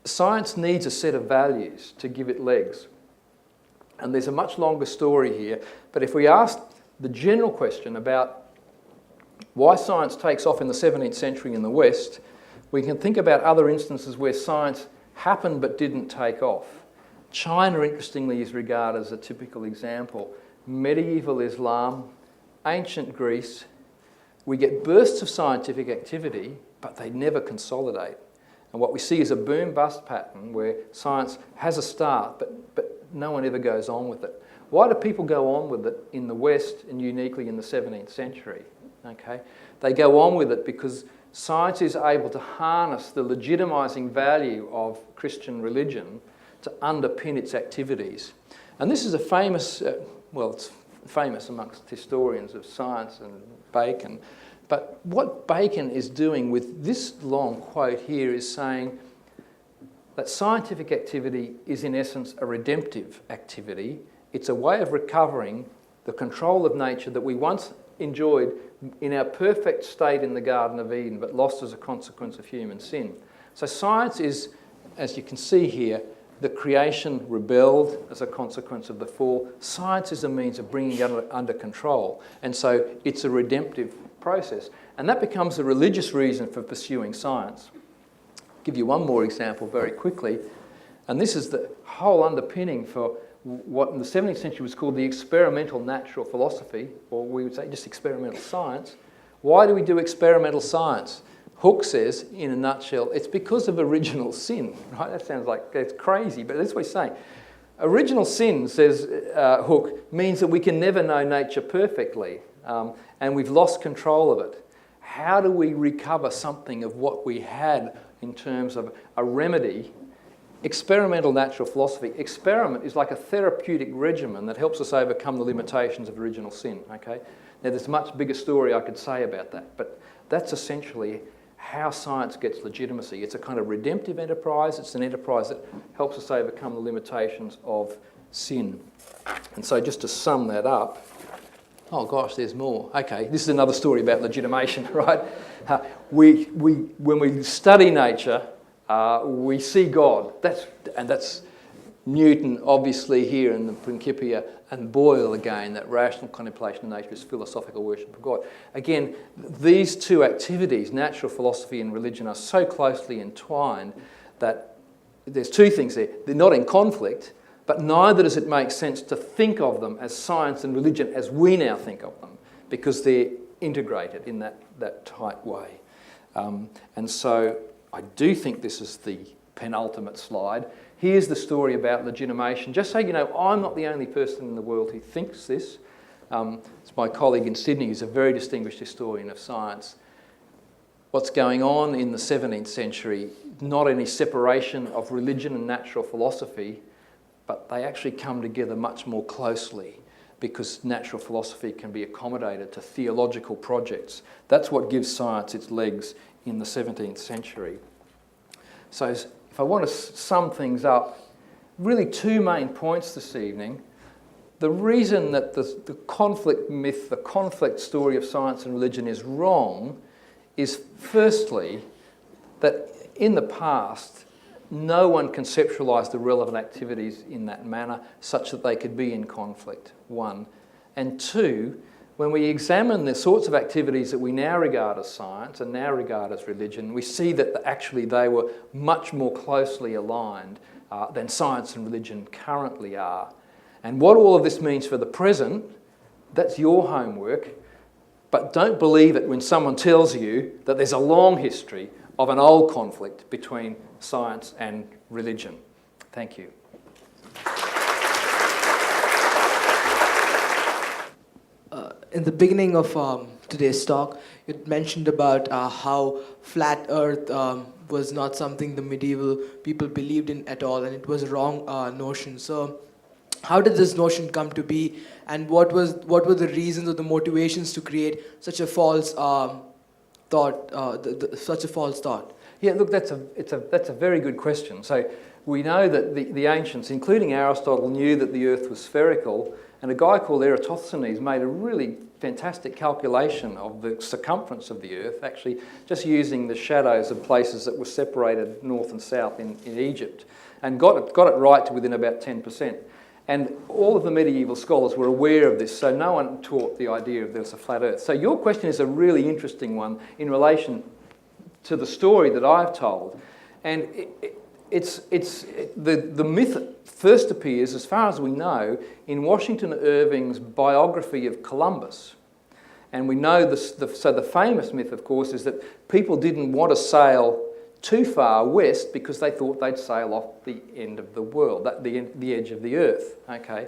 science needs a set of values to give it legs. And there's a much longer story here, but if we ask the general question about why science takes off in the 17th century in the West, we can think about other instances where science happened but didn't take off. China, interestingly, is regarded as a typical example. Medieval Islam, ancient Greece, we get bursts of scientific activity, but they never consolidate. And what we see is a boom-bust pattern where science has a start, but no one ever goes on with it. Why do people go on with it in the West and uniquely in the 17th century? Okay? They go on with it because science is able to harness the legitimising value of Christian religion to underpin its activities. And this is a famous, it's famous amongst historians of science and Bacon, but what Bacon is doing with this long quote here is saying that scientific activity is in essence a redemptive activity. It's a way of recovering the control of nature that we once enjoyed in our perfect state in the Garden of Eden, but lost as a consequence of human sin. So science is, as you can see here, the creation rebelled as a consequence of the fall. Science is a means of bringing it under control. And so it's a redemptive process. And that becomes a religious reason for pursuing science. I'll give you one more example very quickly. And this is the whole underpinning for what in the 17th century was called the experimental natural philosophy, or we would say just experimental science. Why do we do experimental science? Hooke says, in a nutshell, it's because of original sin. Right? That sounds like it's crazy, but that's what he's saying. Original sin, says Hooke, means that we can never know nature perfectly, and we've lost control of it. How do we recover something of what we had in terms of a remedy? Experimental natural philosophy. Experiment is like a therapeutic regimen that helps us overcome the limitations of original sin. Okay? Now, there's a much bigger story I could say about that, but that's essentially how science gets legitimacy. It's a kind of redemptive enterprise. It's an enterprise that helps us overcome the limitations of sin. And so just to sum that up, oh gosh, there's more. Okay, this is another story about legitimation, right? When we study nature, we see God. That's Newton, obviously, here in the Principia, and Boyle again, that rational contemplation of nature is philosophical worship of God. Again, these two activities, natural philosophy and religion, are so closely entwined that there's two things there. They're not in conflict, but neither does it make sense to think of them as science and religion as we now think of them, because they're integrated in that tight way. And so I do think this is the penultimate slide. Here's the story about legitimation. Just so you know, I'm not the only person in the world who thinks this. It's my colleague in Sydney who's a very distinguished historian of science. what's going on in the 17th century, not any separation of religion and natural philosophy, but they actually come together much more closely because natural philosophy can be accommodated to theological projects. That's what gives science its legs in the 17th century. So if I want to sum things up, really two main points this evening. The reason that the conflict myth, the conflict story of science and religion is wrong is firstly that in the past no one conceptualised the relevant activities in that manner such that they could be in conflict, one. And two, when we examine the sorts of activities that we now regard as science and now regard as religion, we see that actually they were much more closely aligned than science and religion currently are. And what all of this means for the present, that's your homework, but don't believe it when someone tells you that there's a long history of an old conflict between science and religion. Thank you. In the beginning of today's talk, you mentioned about how flat Earth was not something the medieval people believed in at all, and it was a wrong notion. So, how did this notion come to be, and what were the reasons or the motivations to create such a false such a false thought? Yeah, look, that's a very good question. So we know that the ancients, including Aristotle, knew that the Earth was spherical, and a guy called Eratosthenes made a really fantastic calculation of the circumference of the Earth, actually just using the shadows of places that were separated north and south in Egypt, and got it right to within about 10%. And all of the medieval scholars were aware of this, so no one taught the idea of there was a flat Earth. So your question is a really interesting one in relation to the story that I've told. And the myth first appears, as far as we know, in Washington Irving's biography of Columbus. And we know so the famous myth, of course, is that people didn't want to sail too far west because they thought they'd sail off the end of the world, the edge of the Earth. Okay.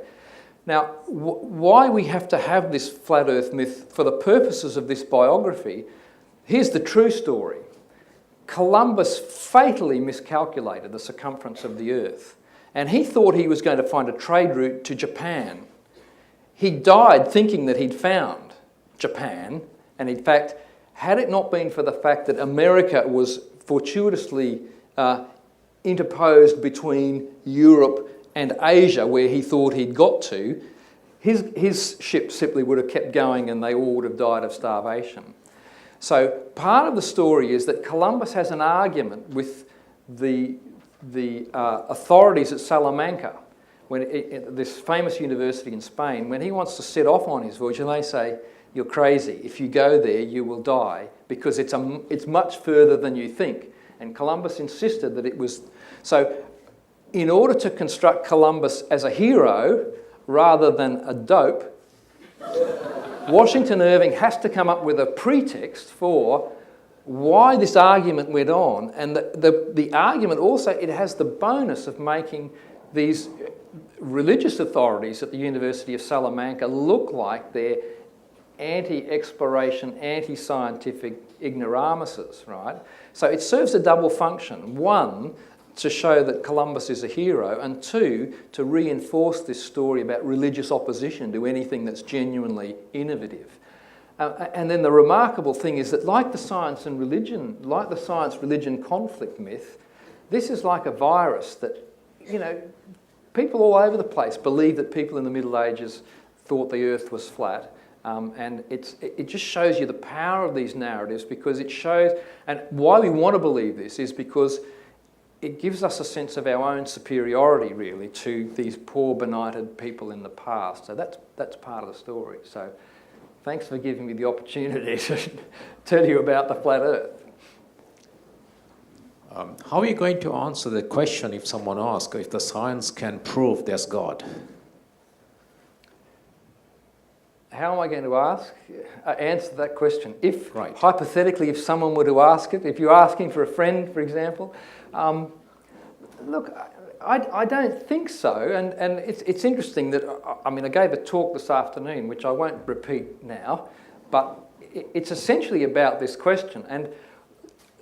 Now, why we have to have this flat Earth myth for the purposes of this biography, here's the true story. Columbus fatally miscalculated the circumference of the Earth, and he thought he was going to find a trade route to Japan. He died thinking that he'd found Japan, and in fact, had it not been for the fact that America was fortuitously interposed between Europe and Asia, where he thought he'd got to, his ship simply would have kept going and they all would have died of starvation. So part of the story is that Columbus has an argument with the authorities at Salamanca, this famous university in Spain, when he wants to set off on his voyage, and they say, "You're crazy. If you go there, you will die because it's much further than you think." And Columbus insisted that it was. So in order to construct Columbus as a hero rather than a dope, Washington Irving has to come up with a pretext for why this argument went on. And the argument also, it has the bonus of making these religious authorities at the University of Salamanca look like they're anti-exploration, anti-scientific ignoramuses, right? So it serves a double function. One, to show that Columbus is a hero, and two, to reinforce this story about religious opposition to anything that's genuinely innovative. And then the remarkable thing is that like the science-religion conflict myth, this is like a virus that, people all over the place believe that people in the Middle Ages thought the Earth was flat. And it just shows you the power of these narratives, because it shows, and why we want to believe this is because it gives us a sense of our own superiority, really, to these poor, benighted people in the past. So that's part of the story. So thanks for giving me the opportunity to tell you about the flat Earth. How are you going to answer the question if someone asks if the science can prove there's God? How am I going to answer that question? Hypothetically, if someone were to ask it, if you're asking for a friend, for example, look, I don't think so. And it's interesting that, I gave a talk this afternoon, which I won't repeat now, but it's essentially about this question. And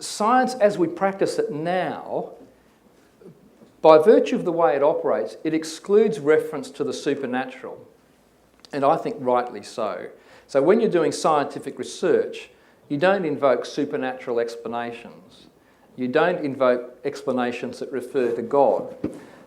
science as we practice it now, by virtue of the way it operates, it excludes reference to the supernatural, and I think rightly so. So when you're doing scientific research, you don't invoke supernatural explanations. You don't invoke explanations that refer to God.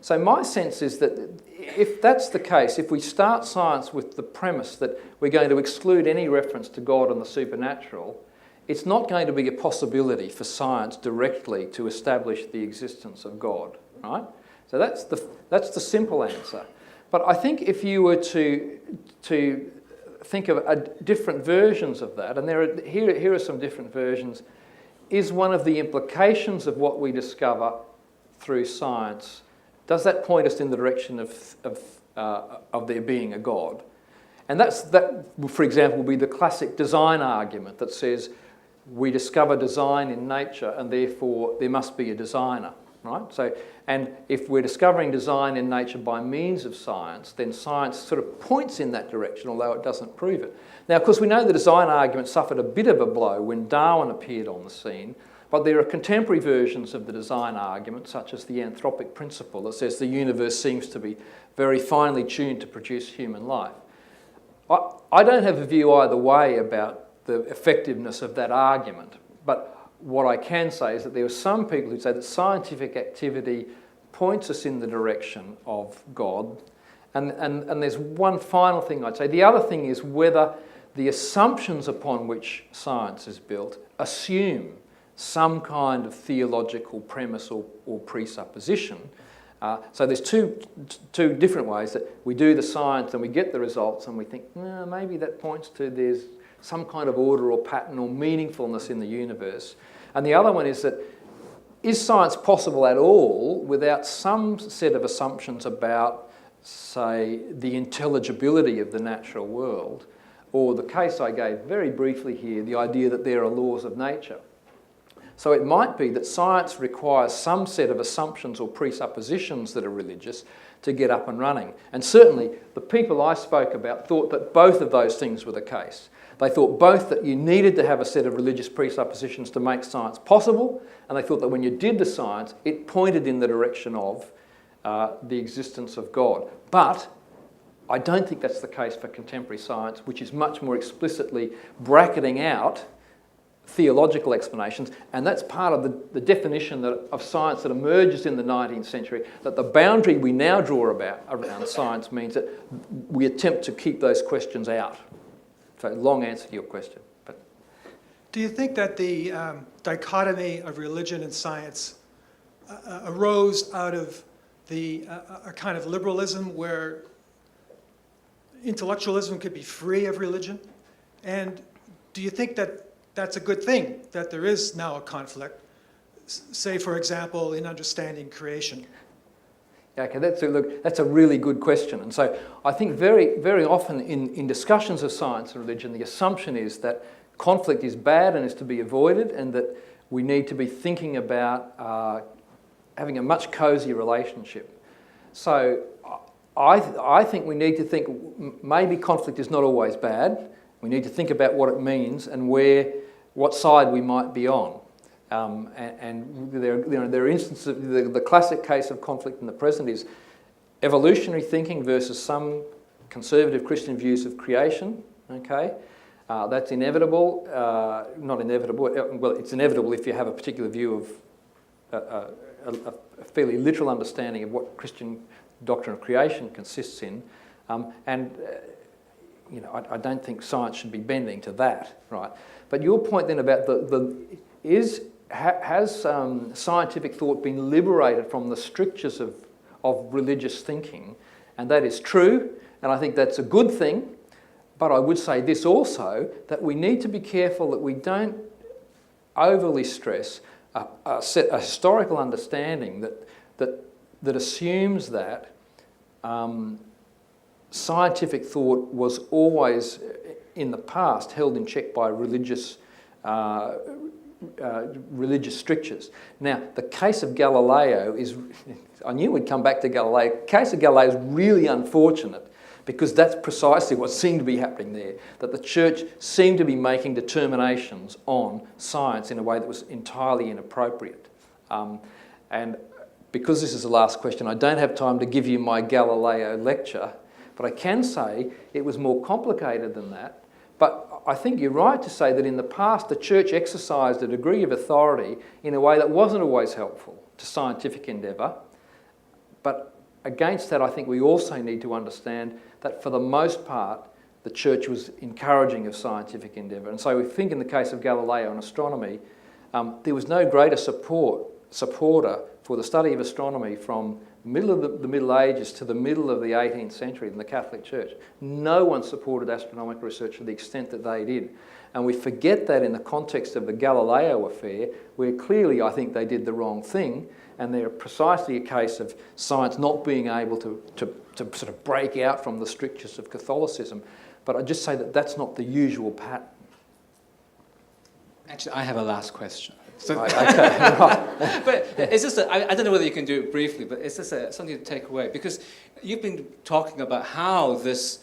So my sense is that if that's the case, if we start science with the premise that we're going to exclude any reference to God and the supernatural, it's not going to be a possibility for science directly to establish the existence of God, right? So that's the simple answer. But I think if you were to think of different versions of that, and here are some different versions, is one of the implications of what we discover through science, does that point us in the direction of there being a God? And that, for example, will be the classic design argument that says we discover design in nature and therefore there must be a designer, right? So, and if we're discovering design in nature by means of science, then science sort of points in that direction, although it doesn't prove it. Now, of course, we know the design argument suffered a bit of a blow when Darwin appeared on the scene, but there are contemporary versions of the design argument, such as the anthropic principle, that says the universe seems to be very finely tuned to produce human life. I don't have a view either way about the effectiveness of that argument, but what I can say is that there are some people who say that scientific activity points us in the direction of God, and there's one final thing I'd say. The other thing is whether the assumptions upon which science is built assume some kind of theological premise or presupposition. So there's two different ways that we do the science and we get the results and we think, maybe that points to there's some kind of order or pattern or meaningfulness in the universe. And the other one is that, is science possible at all without some set of assumptions about, say, the intelligibility of the natural world, or the case I gave very briefly here, the idea that there are laws of nature. So it might be that science requires some set of assumptions or presuppositions that are religious to get up and running. And certainly the people I spoke about thought that both of those things were the case. They thought both that you needed to have a set of religious presuppositions to make science possible, and they thought that when you did the science, it pointed in the direction of the existence of God. But I don't think that's the case for contemporary science, which is much more explicitly bracketing out theological explanations, and that's part of the definition of science that emerges in the 19th century, that the boundary we now draw around science means that we attempt to keep those questions out. So, long answer to your question. But do you think that the dichotomy of religion and science arose out of a kind of liberalism where intellectualism could be free of religion? And do you think that that's a good thing, that there is now a conflict, say, for example, in understanding creation? Yeah, okay, that's a really good question. And so I think very, very often in discussions of science and religion, the assumption is that conflict is bad and is to be avoided, and that we need to be thinking about having a much cosier relationship. So I think we need to think maybe conflict is not always bad. We need to think about what it means and what side we might be on. And there are instances, the classic case of conflict in the present is evolutionary thinking versus some conservative Christian views of creation, okay? That's inevitable, not inevitable, well, it's inevitable if you have a particular view of a fairly literal understanding of what Christian doctrine of creation consists in. I don't think science should be bending to that, right? But your point then about has scientific thought been liberated from the strictures of religious thinking? And that is true, and I think that's a good thing. But I would say this also, that we need to be careful that we don't overly stress a historical understanding that assumes that scientific thought was always, in the past, held in check by religious strictures. Now, the case of Galileo is, I knew we'd come back to Galileo, the case of Galileo is really unfortunate because that's precisely what seemed to be happening there, that the church seemed to be making determinations on science in a way that was entirely inappropriate. And because this is the last question, I don't have time to give you my Galileo lecture, but I can say it was more complicated than that. But I think you're right to say that in the past the church exercised a degree of authority in a way that wasn't always helpful to scientific endeavour. But against that, I think we also need to understand that for the most part the church was encouraging of scientific endeavour. And so we think in the case of Galileo and astronomy, there was no greater supporter for the study of astronomy from the middle of the Middle Ages to the middle of the 18th century than the Catholic Church. No one supported astronomical research to the extent that they did. And we forget that in the context of the Galileo affair, where clearly I think they did the wrong thing, and they're precisely a case of science not being able to sort of break out from the strictures of Catholicism. But I just say that that's not the usual pattern. Actually, I have a last question. So, Right, okay, right. but it's just, I don't know whether you can do it briefly, but it's just something to take away. Because you've been talking about how this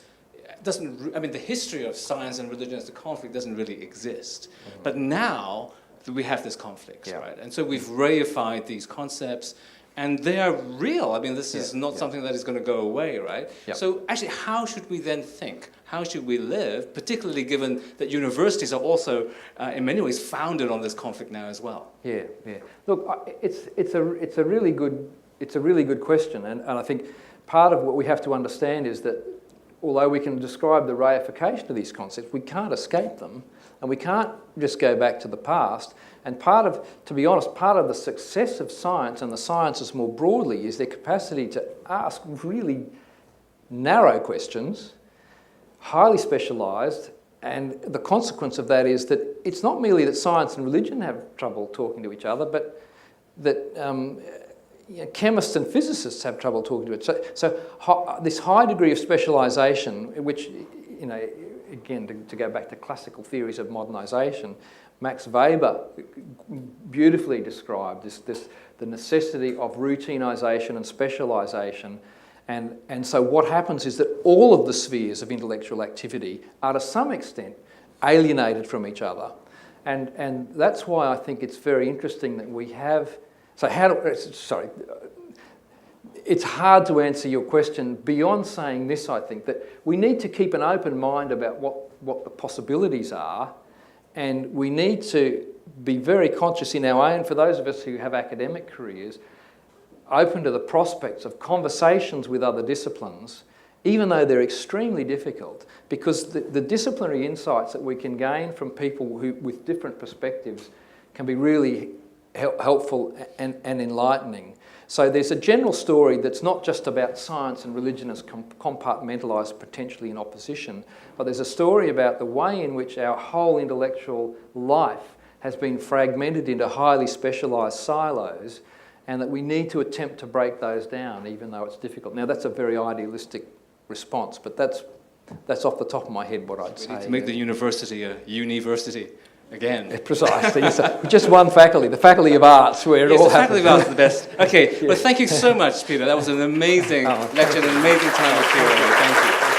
doesn't, I mean, the history of science and religion as a conflict doesn't really exist. But now we have this conflict, right? And so we've reified these concepts, and they are real. I mean, this is not something that is going to go away, right? So actually, how should we then think? How should we live, particularly given that universities are also, in many ways, founded on this conflict now as well? Yeah. Look, it's a really good question, and I think part of what we have to understand is that although we can describe the reification of these concepts, we can't escape them, and we can't just go back to the past. And to be honest, part of the success of science and the sciences more broadly is their capacity to ask really narrow questions, highly specialised, and the consequence of that is that it's not merely that science and religion have trouble talking to each other, but that chemists and physicists have trouble talking to each other. So this high degree of specialisation, which, again, to go back to classical theories of modernisation, Max Weber beautifully described the necessity of routinisation and specialisation. And so what happens is that all of the spheres of intellectual activity are to some extent alienated from each other. And that's why I think it's very interesting that we have... It's hard to answer your question beyond saying this, I think, that we need to keep an open mind about what the possibilities are, and we need to be very conscious in our own, for those of us who have academic careers, open to the prospects of conversations with other disciplines, even though they're extremely difficult, because the disciplinary insights that we can gain from people with different perspectives can be really helpful and enlightening. So there's a general story that's not just about science and religion as compartmentalised potentially in opposition, but there's a story about the way in which our whole intellectual life has been fragmented into highly specialised silos, and that we need to attempt to break those down, even though it's difficult. Now, that's a very idealistic response, but that's off the top of my head what I'd say. We need to make the university a university again. Precisely. Just one faculty, the Faculty of Arts, where it all happens. The Faculty of Arts is the best. Okay, well, thank you so much, Peter. That was an amazing lecture, an amazing time with you. Thank you.